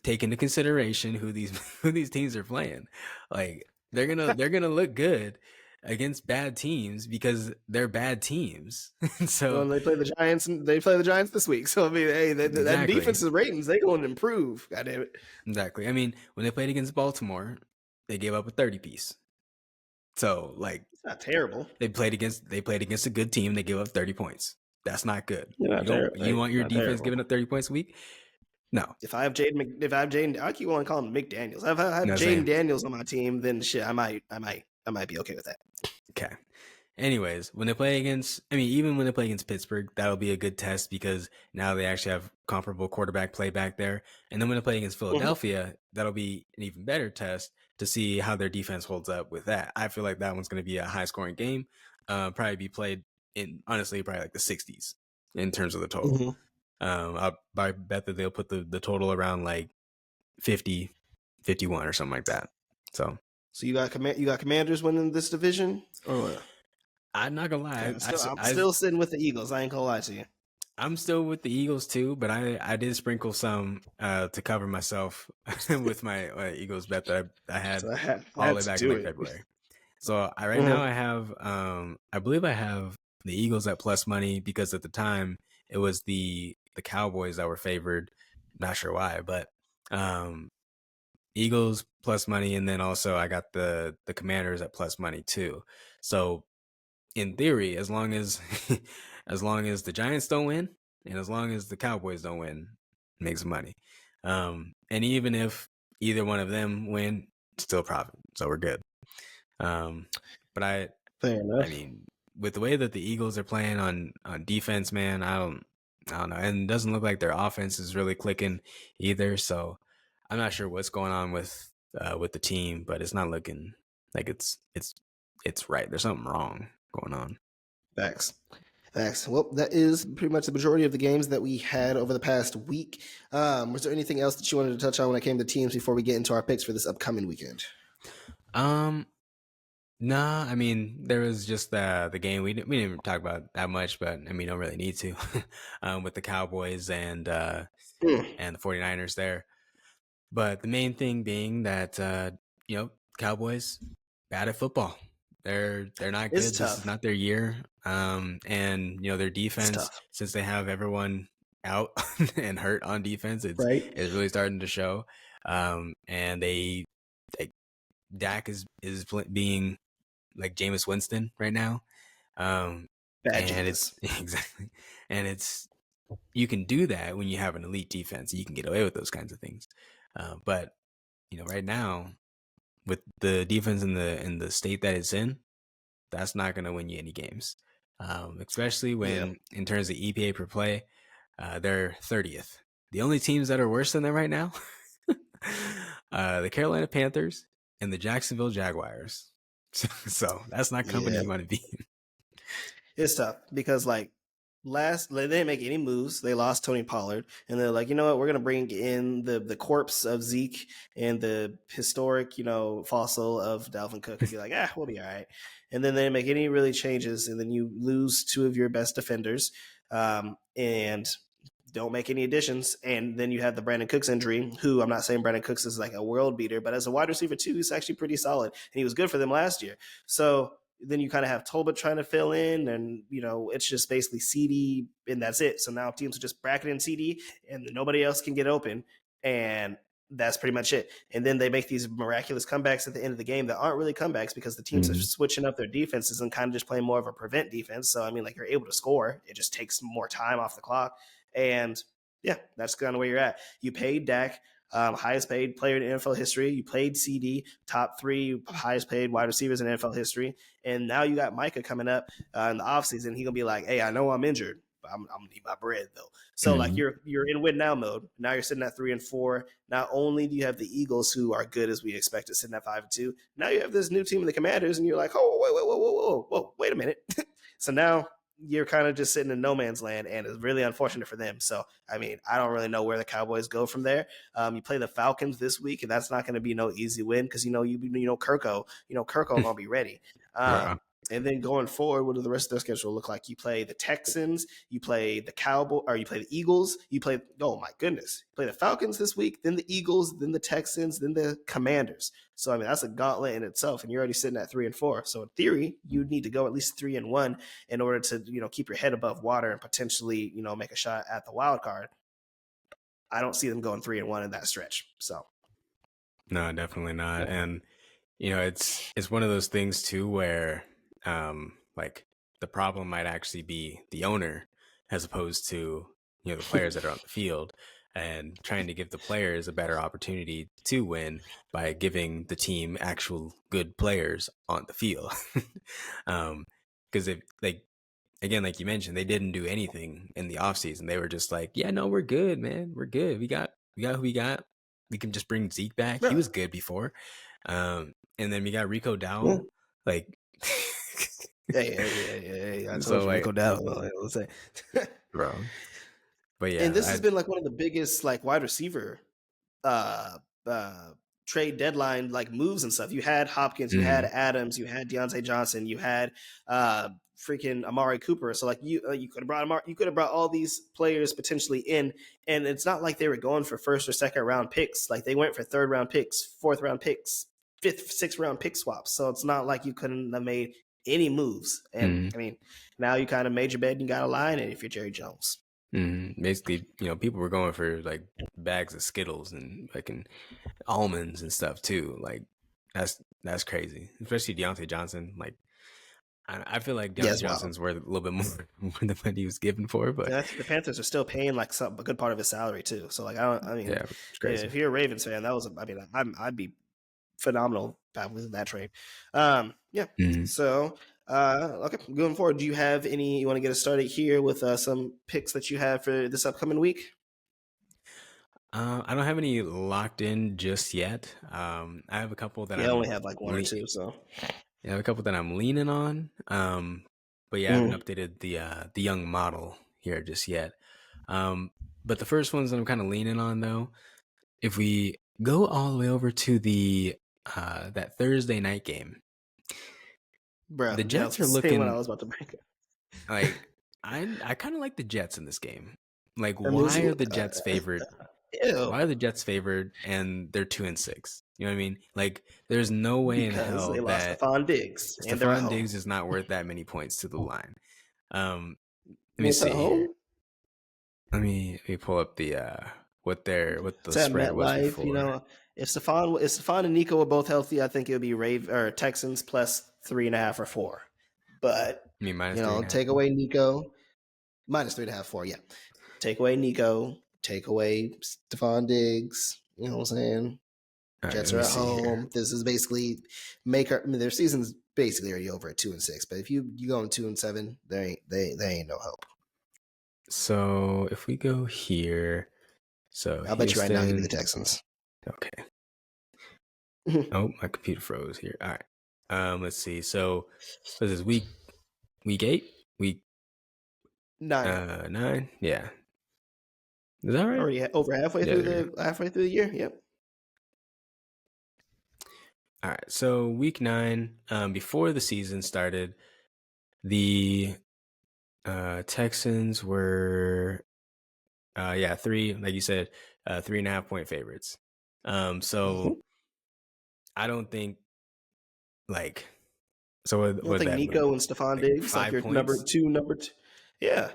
take into consideration who these teams are playing. Like, they're gonna look good against bad teams because they're bad teams. So they play the Giants, and they play the Giants this week. So I mean, hey, that defensive ratings, they going to improve. God damn it. Exactly. I mean, when they played against Baltimore, they gave up a 30-piece. So, like, it's not terrible. They played against a good team. They gave up 30 points. That's not good. You Like, want your not defense terrible. giving up 30 points a week? No. If I have Jaden, I keep wanting to call him McDaniels. If I have No, Jaden same. Daniels on my team, then shit, I might be okay with that. Okay. Anyways, when they play against, even when they play against Pittsburgh, that'll be a good test because now they actually have comparable quarterback play back there. And then when they play against Mm-hmm. Philadelphia, that'll be an even better test to see how their defense holds up with that. I feel like that one's going to be a high scoring game. Probably be played in, honestly, probably like the 60s in terms of the total. Mm-hmm. I bet that they'll put the total around like 50, 51 or something like that. So you got Commanders winning this division, or what? I'm not gonna lie. I'm still sitting with the Eagles. I ain't gonna lie to you. I'm still with the Eagles too, but I did sprinkle some to cover myself with my Eagles bet that I had So I had all the way to back in do like it. February. So right now Mm-hmm. I have I believe I have the Eagles at plus money because at the time it was the Cowboys that were favored. Not sure why, but um, Eagles plus money, and then also I got the Commanders at plus money too. So in theory, as long as as long as the Giants don't win, and as long as the Cowboys don't win, make some money. And even if either one of them win, still profit. So we're good. But Fair enough. I mean, with the way that the Eagles are playing on defense, man, I don't know, and it doesn't look like their offense is really clicking either. So I'm not sure what's going on with the team, but it's not looking like it's right. There's something wrong going on. Facts. Facts. Well, that is pretty much the majority of the games that we had over the past week. Was there anything else that you wanted to touch on when it came to teams before we get into our picks for this upcoming weekend? Nah, I mean there was just the game we didn't talk about that much, but I mean don't really need to. With the Cowboys Mm. and the 49ers there. But the main thing being that Cowboys bad at football. They're not It's good. This is tough. not their year. And their It's defense, tough, since they have everyone out and hurt on defense, right? it's really starting to show. And Dak is being like Jameis Winston right now. Um, Bad and it's Jameis. exactly, and it's you can do that when you have an elite defense. You can get away with those kinds of things. But right now with the defense in the state that it's in, that's not going to win you any games. Especially Yeah. when in terms of EPA per play, they're 30th. The only teams that are worse than them right now, the Carolina Panthers and the Jacksonville Jaguars. So that's not company Yeah. you want to be in. It's tough because they didn't make any moves. They lost Tony Pollard, and they're like, you know what, we're gonna bring in the corpse of Zeke and the historic, fossil of Dalvin Cook, and be like, we'll be all right. And then they didn't make any really changes, and then you lose two of your best defenders, and don't make any additions. And then you have the Brandon Cooks injury, who I'm not saying Brandon Cooks is like a world beater, but as a wide receiver too, he's actually pretty solid. And he was good for them last year. So then you kind of have Tolbert trying to fill in, and it's just basically CD, and that's it. So now teams are just bracketing CD, and nobody else can get open, and that's pretty much it. And then they make these miraculous comebacks at the end of the game that aren't really comebacks because the teams are switching up their defenses and kind of just playing more of a prevent defense. So I mean, like, you're able to score, it just takes more time off the clock, and yeah, that's kind of where you're at. You paid Dak, highest paid player in NFL history. You played CD, top three highest paid wide receivers in NFL history. And now you got Micah coming up in the offseason. He's going to be like, hey, I know I'm injured, but I'm going to need my bread, though. So, like, you're in win now mode. Now you're sitting at 3-4. Not only do you have the Eagles, who are good as we expected, sitting at 5-2, now you have this new team in the Commanders, and you're like, oh, whoa, wait a minute. So now you're kind of just sitting in no man's land, and it's really unfortunate for them. So, I mean, I don't really know where the Cowboys go from there. You play the Falcons this week, and that's not going to be no easy win because Kirko gonna be ready. Right. And then going forward, what does the rest of their schedule look like? You play the Texans, you play the Cowboys, or you play the Eagles. Oh my goodness, you play the Falcons this week, then the Eagles, then the Texans, then the Commanders. So I mean, that's a gauntlet in itself, and you're already sitting at 3-4. So in theory, you need to go at least 3-1 in order to keep your head above water and potentially make a shot at the wild card. I don't see them going 3-1 in that stretch. So No, definitely not. And it's one of those things too where like the problem might actually be the owner as opposed to, the players that are on the field, and trying to give the players a better opportunity to win by giving the team actual good players on the field. Because if, like, again, like you mentioned, they didn't do anything in the offseason. They were just like, yeah, no, we're good, man. We're good. We got who we got. We can just bring Zeke back. He Bro. was good before. And then we got Rico Yeah. Dowdle. Like, Hey, I so told you, like, Rico Dowdle. Let's say. bro. But And this yeah, has been like one of the biggest like wide receiver uh trade deadline like moves and stuff. You had Hopkins, you had Adams, you had Diontae Johnson, you had freaking Amari Cooper. So like you could have brought all these players potentially in, and it's not like they were going for first or second round picks. Like they went for third round picks, fourth round picks, fifth, sixth round pick swaps. So it's not like you couldn't have made any moves. And I mean, now you kind of made your bed and you got a line in if you're Jerry Jones. basically, people were going for like bags of Skittles and like almonds and stuff too. Like that's crazy, especially Diontae Johnson. Like I feel like Diontae Johnson's worth a little bit more than what he was given for, but I think the Panthers are still paying like a good part of his salary too. So like yeah, it's crazy. if you're a Ravens fan, I'd be phenomenal with that trade. So okay, going forward, do you have any? You want to get us started here with some picks that you have for this upcoming week? I don't have any locked in just yet. I have a couple that I only have like one or two. So I have a couple that I'm leaning on. But yeah, I haven't updated the young model here just yet. But the first ones that I'm kind of leaning on though, if we go all the way over to the that Thursday night game, bro, the Jets are looking. When I was about to break it. Like I kind of like the Jets in this game. Like, why are the Jets favored? Why are the Jets favored and they're 2-6? You know what I mean? Like, there's no way in hell they lost that Stefan Diggs. Stefan Diggs is not worth that many points to the line. Let me What's see at here. home? Let me pull up the what the It's at spread was MetLife, before. If Stefan and Nico were both healthy, I think it would be Texans plus 3.5 or 4. But Minus 3.5. take away Nico, minus 3.5, 4. Yeah, take away Nico, take away Stefan Diggs. You know what I'm saying? All Jets right, are at home. Here. This is basically their season's basically already over at 2-6. But if you go in 2-7, they ain't no help. So if we go here, I'll bet you right now, give me the Texans. Okay. Oh, my computer froze here. All right. Let's see. So this is week 8, week 9. 9. Yeah. Is that right? Already over halfway through the year. Yep. All right. So week 9, before the season started, the Texans were 3, like you said, 3.5 point favorites. So I don't think like what think that Nico mean? and Stefan Diggs like your points? number two. Yeah.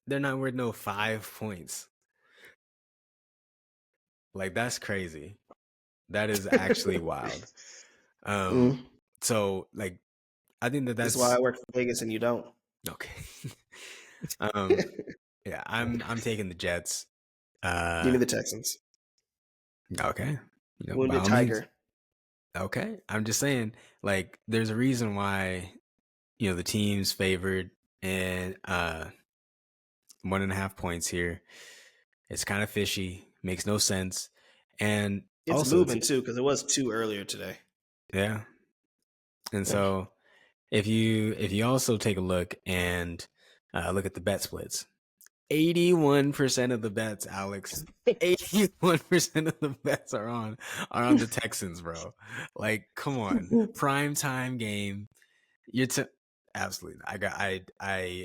They're not worth no 5 points. Like, that's crazy. That is actually wild. So like I think that's why I work for Vegas and you don't. Okay. Yeah, I'm taking the Jets. Give me the Texans. Okay. Wounded Tiger. Okay. I'm just saying, like, there's a reason why, the team's favored and 1.5 points here. It's kind of fishy, makes no sense. And it's also moving too, because it was 2 earlier today. Yeah. And so if you also take a look and look at the bet splits, 81% of the bets, Alex, 81% of the bets are on the Texans, bro. Like, come on, prime time game. Absolutely. I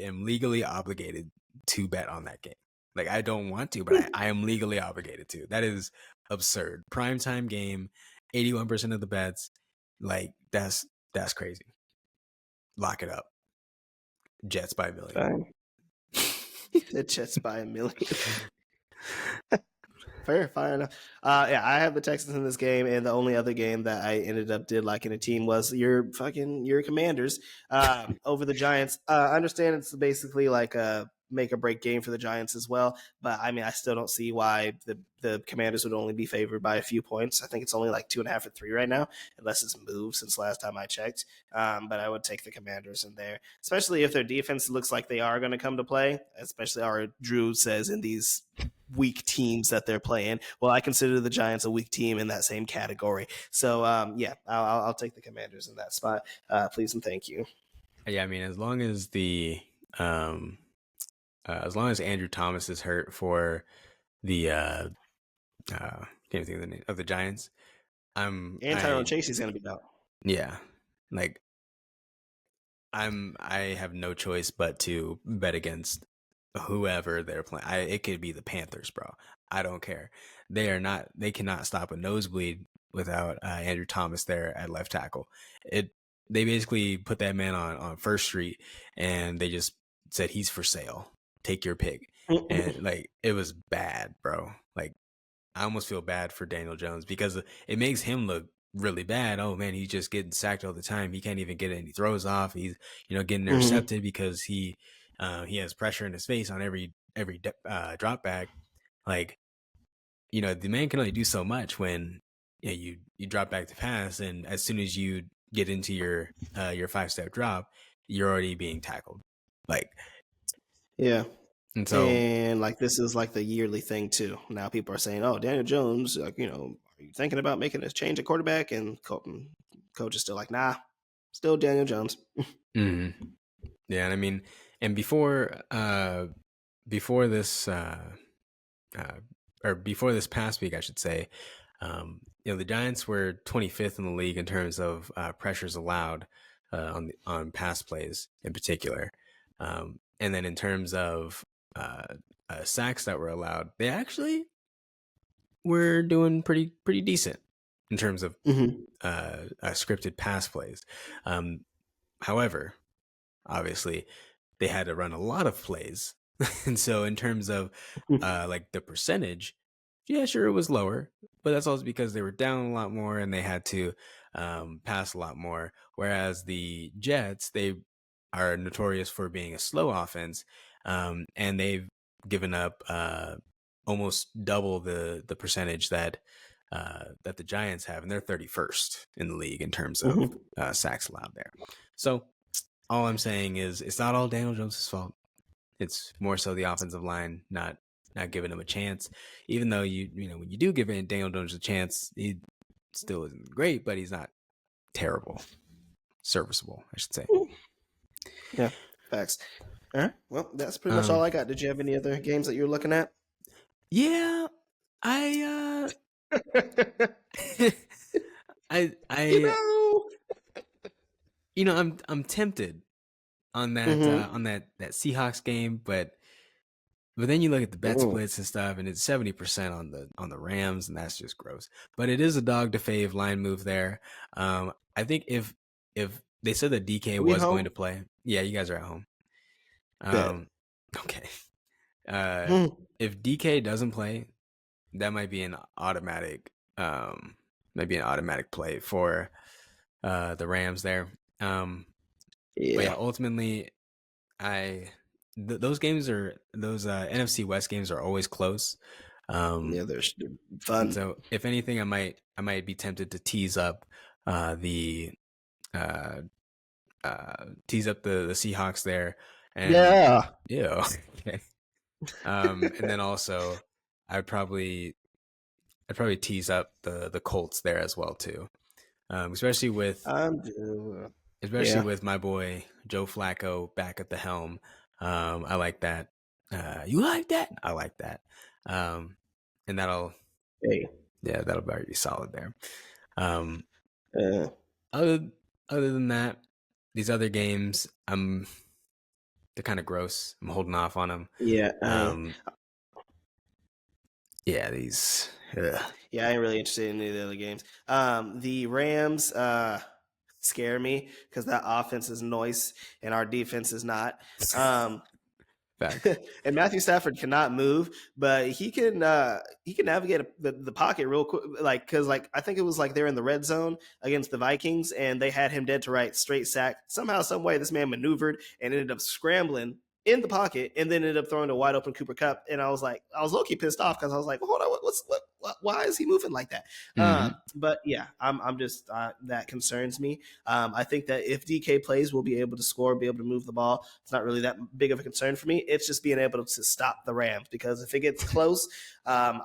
am legally obligated to bet on that game. Like, I don't want to, but I am legally obligated to. That is absurd. Prime time game, 81% of the bets. Like, that's crazy. Lock it up. Jets by $1 million. The Jets by $1 million. Fair enough. I have the Texans in this game, and the only other game that I ended up did like in a team was your Commanders over the Giants. I understand it's basically like a make or break game for the Giants as well. But I mean, I still don't see why the Commanders would only be favored by a few points. I think it's only like 2.5 or 3 right now, unless it's moved since last time I checked. But I would take the Commanders in there, especially if their defense looks like they are going to come to play, especially our Drew says in these weak teams that they're playing. Well, I consider the Giants a weak team in that same category. So, yeah, I'll take the Commanders in that spot. Please and thank you. Yeah, I mean, as long as Andrew Thomas is hurt for the can't even think of the name of the Giants, And Tyrone Chase is going to be out. Yeah, like I have no choice but to bet against whoever they're playing. It could be the Panthers, bro. I don't care. They cannot stop a nosebleed without Andrew Thomas there at left tackle. They basically put that man on First Street and they just said he's for sale. Take your pick. And like it was bad, bro. Like I almost feel bad for Daniel Jones because it makes him look really bad. Oh man, he's just getting sacked all the time. He can't even get any throws off. He's getting intercepted because he has pressure in his face on every drop back. Like the man can only do so much when you drop back to pass, and as soon as you get into your 5-step drop, you're already being tackled. Like yeah. And like this is like the yearly thing too. Now people are saying, "Oh, Daniel Jones, like are you thinking about making a change at quarterback?" And coach is still like, "Nah, still Daniel Jones." Yeah, and I mean, and before this before this past week, I should say, the Giants were 25th in the league in terms of pressures allowed on pass plays in particular, and then in terms of sacks that were allowed, they actually were doing pretty decent in terms of scripted pass plays. However, obviously, they had to run a lot of plays, and so in terms of like the percentage, yeah, sure, it was lower, but that's also because they were down a lot more and they had to pass a lot more. Whereas the Jets, they are notorious for being a slow offense, and they've given up almost double the percentage that the Giants have, and they're 31st in the league in terms of sacks allowed there. So all I'm saying is it's not all Daniel Jones' fault. It's more so the offensive line not giving him a chance. Even though when you do give Daniel Jones a chance, he still isn't great, but he's not terrible. Serviceable, I should say. Yeah, facts. All right. Well, that's pretty much all I got. Did you have any other games that you were looking at? Yeah, I I'm tempted on that on that Seahawks game, but then you look at the bet splits and stuff, and it's 70% on the Rams, and that's just gross. But it is a dog to fave line move there. I think if they said that DK was going to play, yeah, you guys are at home. Okay. If DK doesn't play, that might be an automatic play for the Rams there. But yeah, ultimately, those games are NFC West games are always close. Yeah, they're fun. So if anything, I might be tempted to tease up the Seahawks there. And yeah. Okay. And then also I'd probably tease up the Colts there as well too. Especially with with my boy Joe Flacco back at the helm. I like that. You like that? I like that. And that'll be solid there. Other than that, these other games, they're kind of gross. I'm holding off on them. Yeah. These. Yeah, I ain't really interested in any of the other games. The Rams scare me because that offense is noise and our defense is not. And Matthew Stafford cannot move, but he can navigate the pocket real quick. Because I think it was they're in the red zone against the Vikings, and they had him dead to right, straight sack. Somehow, some way, this man maneuvered and ended up scrambling in the pocket, and then ended up throwing a wide open Cooper Kupp. And I was low-key pissed off because I was like, well, hold on, why is he moving like that? But yeah, I'm just that concerns me. I think that if DK plays, we'll be able to score, be able to move the ball. It's not really that big of a concern for me. It's just being able to stop the Rams, because if it gets close, I'm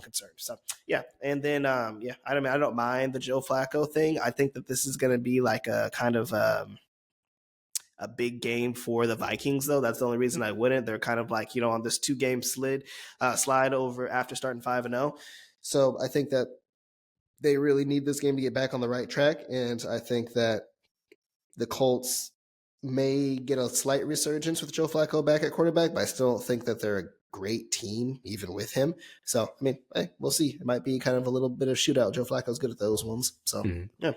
concerned. So yeah, and then I don't mind the Joe Flacco thing. I think that this is going to be like a kind of a big game for the Vikings, though. That's the only reason I wouldn't. They're kind of like, on this 2-game slide over after starting 5-0. So I think that they really need this game to get back on the right track. And I think that the Colts may get a slight resurgence with Joe Flacco back at quarterback, but I still don't think that they're a great team, even with him. So, I mean, hey, we'll see. It might be kind of a little bit of shootout. Joe Flacco's good at those ones. So, yeah.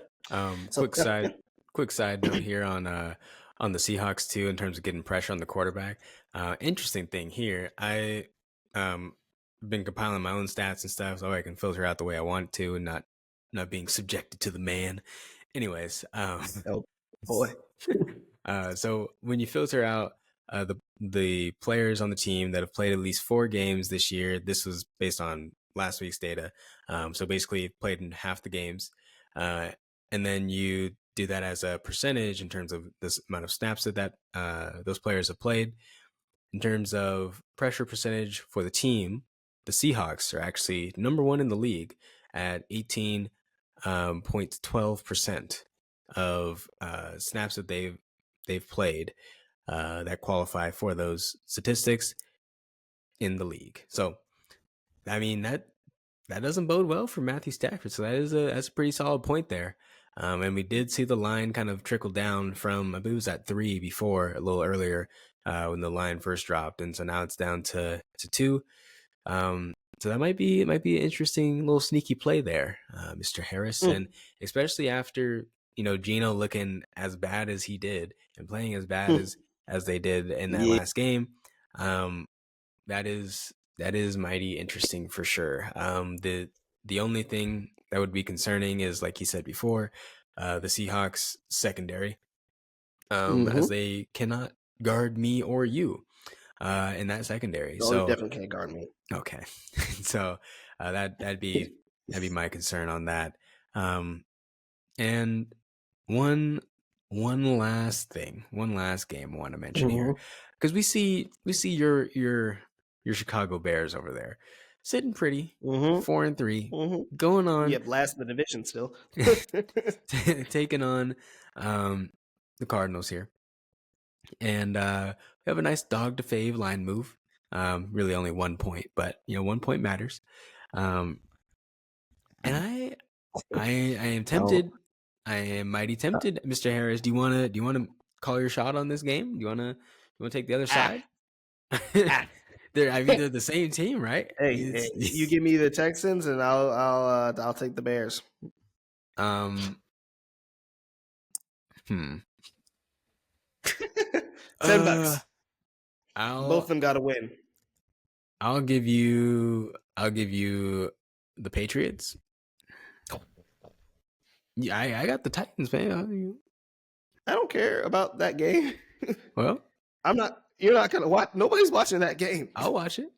Quick side note here on the Seahawks too, in terms of getting pressure on the quarterback. Interesting thing here. I been compiling my own stats and stuff so I can filter out the way I want to and not being subjected to the man. Anyways, oh boy. So when you filter out the players on the team that have played at least 4 games this year, this was based on last week's data. So basically played in half the games, and then you do that as a percentage in terms of this amount of snaps that those players have played. In terms of pressure percentage for the team, the Seahawks are actually number 1 in the league at 18.12% of snaps that they've played that qualify for those statistics in the league. So, I mean, that doesn't bode well for Matthew Stafford. So that's a pretty solid point there. And we did see the line kind of trickle down from, I believe it was at 3 before, a little earlier, when the line first dropped. And so now it's down to 2. So that might be an interesting little sneaky play there, Mr. Harris. And especially after, Geno looking as bad as he did and playing as bad as they did in that last game. That is mighty interesting for sure. The only thing that would be concerning is, like he said before, the Seahawks secondary, as they cannot guard me or you in that secondary. No, so they definitely can't guard me. Okay, so that'd be my concern on that. And one last game I want to mention here, because we see your Chicago Bears over there sitting pretty, 4-3, going on. Yep, last in the division still. Taking on the Cardinals here. And we have a nice dog to fave line move. Really only 1 point, but 1 point matters. And I am tempted. I am mighty tempted, Mr. Harris. Do you want to call your shot on this game? Do you want to take the other side? They're the same team, right? Hey, you give me the Texans, and I'll take the Bears. $10. Both of them got to win. I'll give you the Patriots. Yeah, I got the Titans, man. I don't care about that game. Well, you're not gonna watch. Nobody's watching that game. I'll watch it.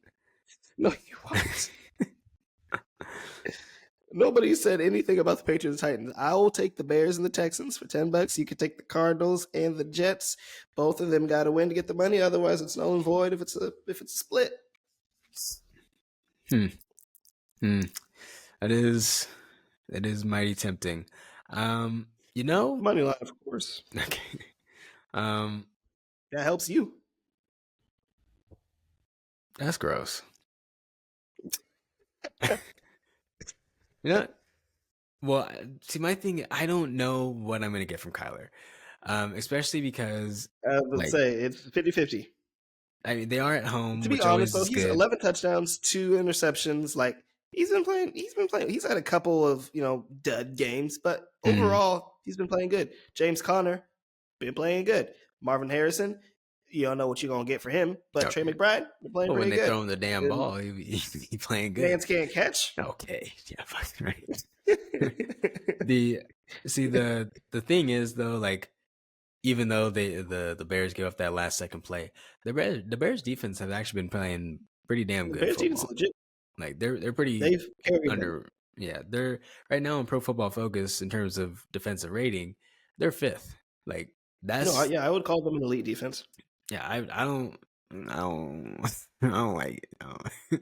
No, you won't. Nobody said anything about the Patriots and Titans. I will take the Bears and the Texans for $10. You could take the Cardinals and the Jets. Both of them got to win to get the money. Otherwise, it's null and void if it's a split. That is mighty tempting. Money line, of course. Okay. That helps you. That's gross. Well, see, my thing, I don't know what I'm going to get from Kyler, especially because let's say it's 50-50. I mean, they are at home. To be honest, though, he's 11 touchdowns, 2 interceptions. Like, he's been playing. He's had a couple of dud games, but overall, he's been playing good. James Conner been playing good. Marvin Harrison, you don't know what you're gonna get for him, but okay. Trey McBride been playing pretty good. When they throw him the damn ball, he playing good. Fans can't catch. Okay, yeah, fucking right. The thing is though, like, even though the Bears gave up that last second play, the Bears defense have actually been playing pretty damn The good Bears team is football. legit. Like they're pretty They've carried them. under. Yeah, they're right now in Pro Football Focus in terms of defensive rating. They're fifth. Like that's I would call them an elite defense. yeah. I don't I don't like it.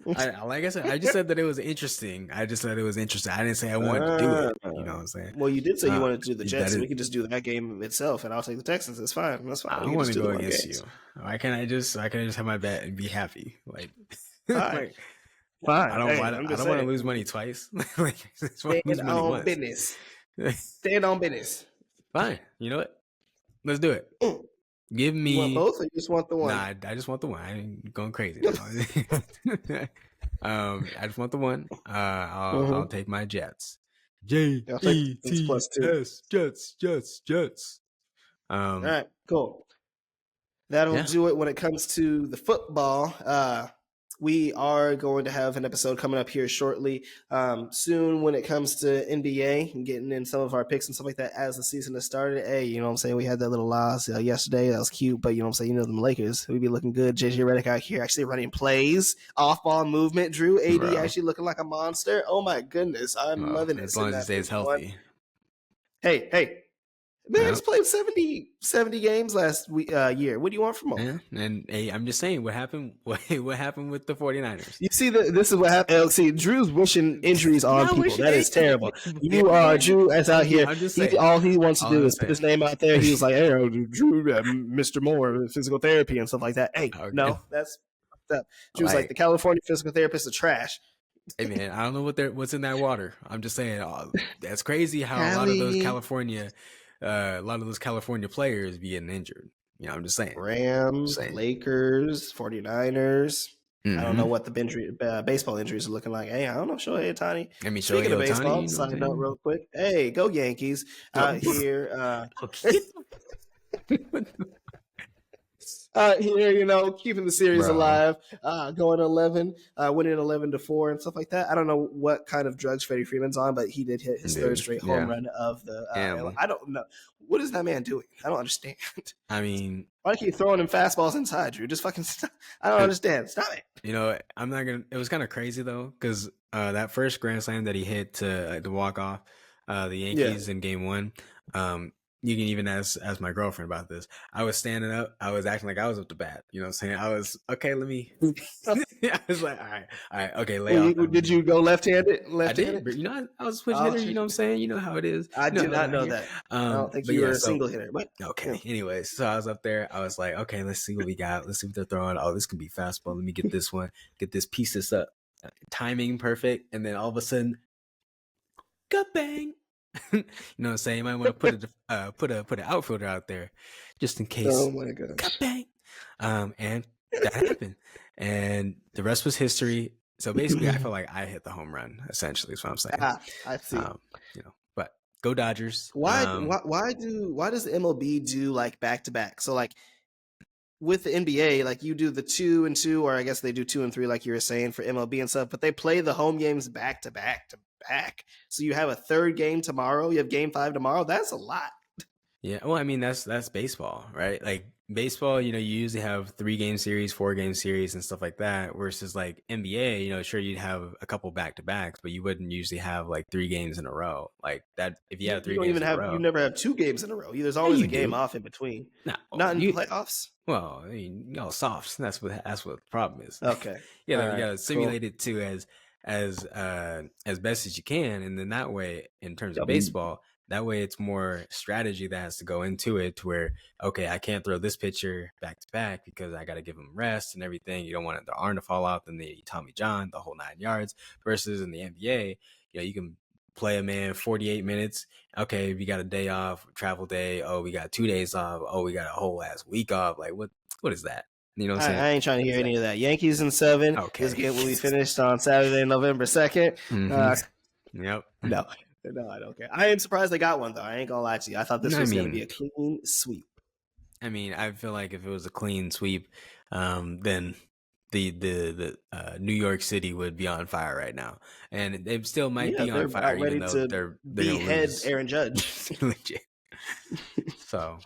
Like I said, I just said that it was interesting. I just said it was interesting. I didn't say I wanted to do it. You know what I'm saying? Well, you did say you wanted to do the Jets. is, So we can just do that game itself, and I'll take the Texans. That's fine. That's fine. I don't want to go against you. Why can't I just have my bet and be happy? Like, fine. Fine. I don't want to lose money twice. Like, stand on business. Stand on business. Fine. You know what? Let's do it. Give me. You want both, or you just want the one? Nah, I just want the one. I ain't going crazy. I just want the one. I'll take my Jets. Jets. All right, cool. That'll do it when it comes to the football. We are going to have an episode coming up here shortly, soon when it comes to NBA and getting in some of our picks and stuff like that as the season has started. Hey, you know what I'm saying? We had that little loss yesterday. That was cute, but you know what I'm saying? You know them Lakers. We be looking good. JJ Redick out here actually running plays, off-ball movement. Drew, AD actually looking like a monster. Oh, my goodness. I'm loving it. As long as he stays healthy. Hey. Man's played 70 games last year. What do you want from him? Yeah. And hey, I'm just saying, what happened with the 49ers? You see, this is what happened. See, Drew's wishing injuries on people. That is terrible. Drew is out here. All he wants to do is put his name out there. He was like, hey, Drew, Mr. Moore, physical therapy and stuff like that. Hey, no, that's up. Drew's like, the California physical therapists are trash. Hey, man, I don't know what's in that water. I'm just saying, that's crazy how a lot of those California players be getting injured. You know, I'm just saying. Rams, Lakers, 49ers. I don't know what the baseball injuries are looking like. Hey, I don't know. Shohei Ohtani. Speaking of baseball, side note real quick. Hey, go Yankees out here. Here, you know, keeping the series alive, going 11, winning 11-4 and stuff like that. I don't know what kind of drugs Freddie Freeman's on, but he did hit his third straight home run of the. I don't know. What is that man doing? I don't understand. I mean, why do you keep throwing him fastballs inside, Drew? Just fucking stop. I don't understand. Stop it. You know, I'm not gonna. It was kind of crazy though, because that first grand slam that he hit to walk off the Yankees in Game 1. You can even ask my girlfriend about this. I was standing up. I was acting like I was up to bat. You know what I'm saying? I was, okay, let me. I was like, all right, okay, lay off. Did you go left-handed? I did. But, you know, I was a switch hitter. You know what I'm saying? You know how it is. I did not know that. I don't think you were a single hitter. But okay. Anyways, so I was up there. I was like, okay, let's see what we got. Let's see what they're throwing. Oh, this could be fastball. Let me get this one. Get this piece up. Timing perfect. And then all of a sudden, bang. You know what I'm saying? You might want to put an outfielder out there just in case. Oh my gosh. Bang. And that happened. And the rest was history. So basically I feel like I hit the home run, essentially, is what I'm saying. I see. You know, but go Dodgers. Why does the MLB do like back-to-back? So like with the NBA, like you do the 2 and 2, or I guess they do 2 and 3, like you were saying for MLB and stuff, but they play the home games back to back. So you have a third game tomorrow. You have Game 5 tomorrow. That's a lot. Yeah. Well, I mean, that's baseball, right? Like baseball, you know, you usually have 3-game series, 4-game series and stuff like that. Versus like NBA, you know, sure, you'd have a couple back-to-backs, but you wouldn't usually have like 3 games in a row. Like that, if you have 3 games in a row. You never have 2 games in a row. There's always a game off in between. No, not in the playoffs. Well, I mean, you know, softs. That's what the problem is. Okay. You gotta simulate it too as best as you can, and then that way, in terms of baseball, that way it's more strategy that has to go into it, to where, okay, I can't throw this pitcher back to back because I got to give him rest and everything. You don't want the arm to fall out, then the Tommy John, the whole 9 yards. Versus in the NBA, you know, you can play a man 48 minutes. Okay, we got a day off, travel day. Oh, we got 2 days off. Oh, we got a whole ass week off. Like what is that? You know what I'm saying? I ain't trying to hear any of that. Yankees in 7. Okay. This game will be finished on Saturday, November 2nd. Yep. No, I don't care. I am surprised they got one, though. I ain't going to lie to you. I thought this was going to be a clean sweep. I mean, I feel like if it was a clean sweep, then the New York City would be on fire right now. And they still might be on fire, even though they're behead Aaron Judge. Legit. So,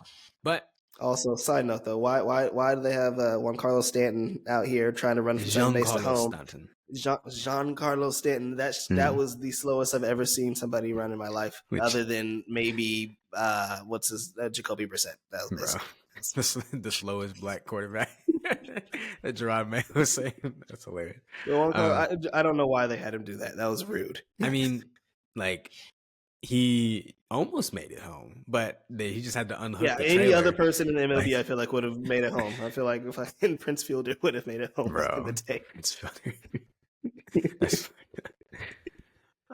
but also, side note though, why do they have Giancarlo Stanton out here trying to run from second base to home? Stanton. Giancarlo Stanton. That was the slowest I've ever seen somebody run in my life, other than maybe Jacoby Brissett. That was basically the slowest black quarterback. That Gerard May was saying. That's hilarious. I don't know why they had him do that. That was rude. I mean, like, he almost made it home, but he just had to unhook the trailer. Any other person in the MLB, I feel like, would have made it home. I feel like if Prince Fielder would have made it home back in the day. It's funny.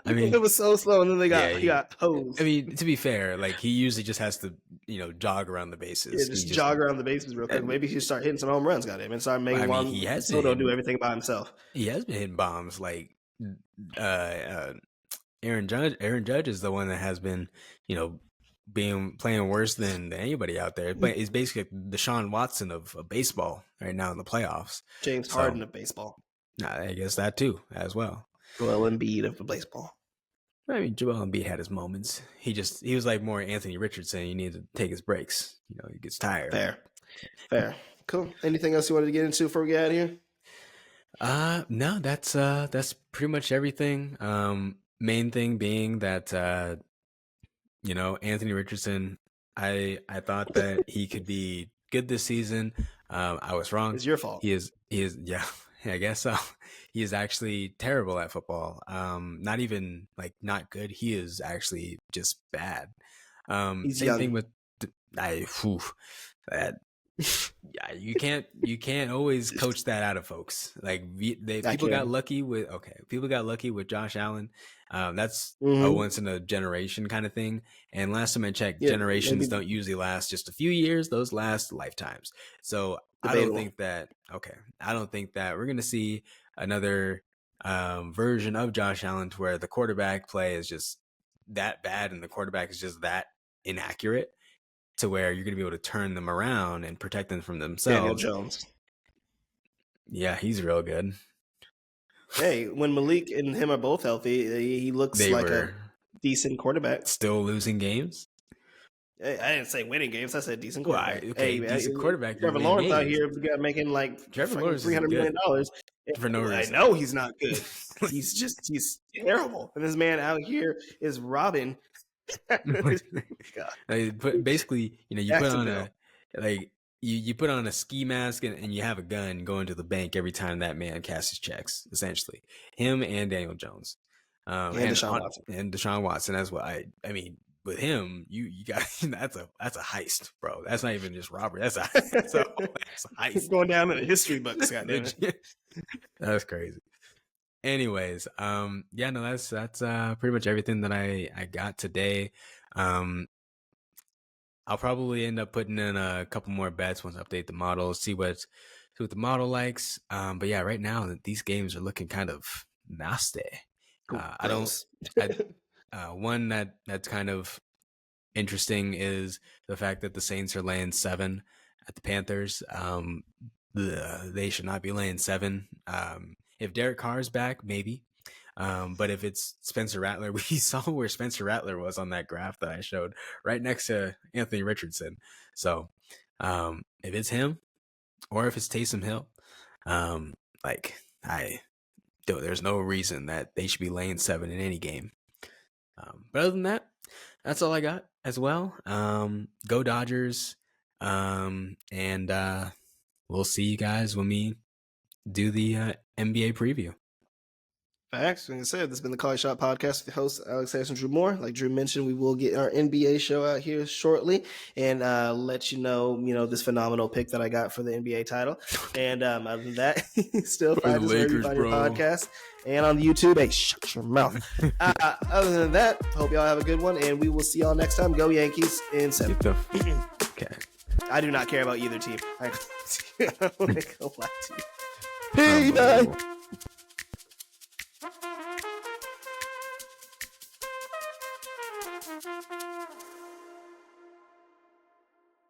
I mean, it was so slow, and then he got hosed. I mean, to be fair, like, he usually just has to, jog around the bases. Yeah, just jog around the bases real quick. Maybe he should start hitting some home runs, goddamn, and start making Juan Soto do everything by himself. He has been hitting bombs. Like, Aaron Judge is the one that has been, playing worse than anybody out there. But he's basically the Deshaun Watson of baseball right now in the playoffs. James Harden of baseball. I guess that too, as well. Joel Embiid of baseball. I mean, Joel Embiid had his moments. He was like more Anthony Richardson. He needed to take his breaks. He gets tired. Fair. Cool. Anything else you wanted to get into before we get out of here? No, that's pretty much everything. Main thing being that Anthony Richardson, I thought that he could be good this season. I was wrong. It's your fault. He is yeah, I guess so. He is actually terrible at football. Not even like not good. He is actually just bad. He's same young. thing with that. Yeah, you can't always coach that out of folks. Like people got lucky with Josh Allen. That's a once in a generation kind of thing. And last time I checked, generations don't usually last just a few years; those last lifetimes. So Debatable. I don't think that we're gonna see another version of Josh Allen to where the quarterback play is just that bad and the quarterback is just that inaccurate, to where you're going to be able to turn them around and protect them from themselves. Daniel Jones. Yeah, he's real good. Hey, when Malik and him are both healthy, he looks like a decent quarterback. Still losing games? Hey, I didn't say winning games. I said decent quarterback. Decent quarterback. Trevor Lawrence out here making like $300 million. For no reason. I know he's not good. he's terrible. And this man out here is robbing. Basically, you put on you put on a ski mask and you have a gun going to the bank every time that man casts his checks. Essentially, him and Daniel Jones, and Deshaun Watson as well. I mean, with him, you got that's a heist, bro. That's not even just robbery. That's a heist. It's going down in the history books. That's crazy. Anyways, that's pretty much everything that I got today. I'll probably end up putting in a couple more bets once I update the model, see what the model likes. But yeah, right now these games are looking kind of nasty. One that's kind of interesting is the fact that the Saints are laying 7 at the Panthers. They should not be laying 7. If Derek Carr's back, maybe. But if it's Spencer Rattler, we saw where Spencer Rattler was on that graph that I showed, right next to Anthony Richardson. So if it's him or if it's Taysom Hill, there's no reason that they should be laying 7 in any game. But other than that, that's all I got as well. Go Dodgers. And we'll see you guys when we do the NBA preview. Facts. Like I said, this has been the Call Shot Podcast with the host, Alix and Drew Moore. Like Drew mentioned, we will get our NBA show out here shortly and let you know, this phenomenal pick that I got for the NBA title. And other than that, still find us wherever you find your podcast and on YouTube. Hey, shut your mouth. Other than that, hope y'all have a good one, and we will see y'all next time. Go Yankees in 7. Okay. I do not care about either team. I don't want to go lie to you. Hey, bye.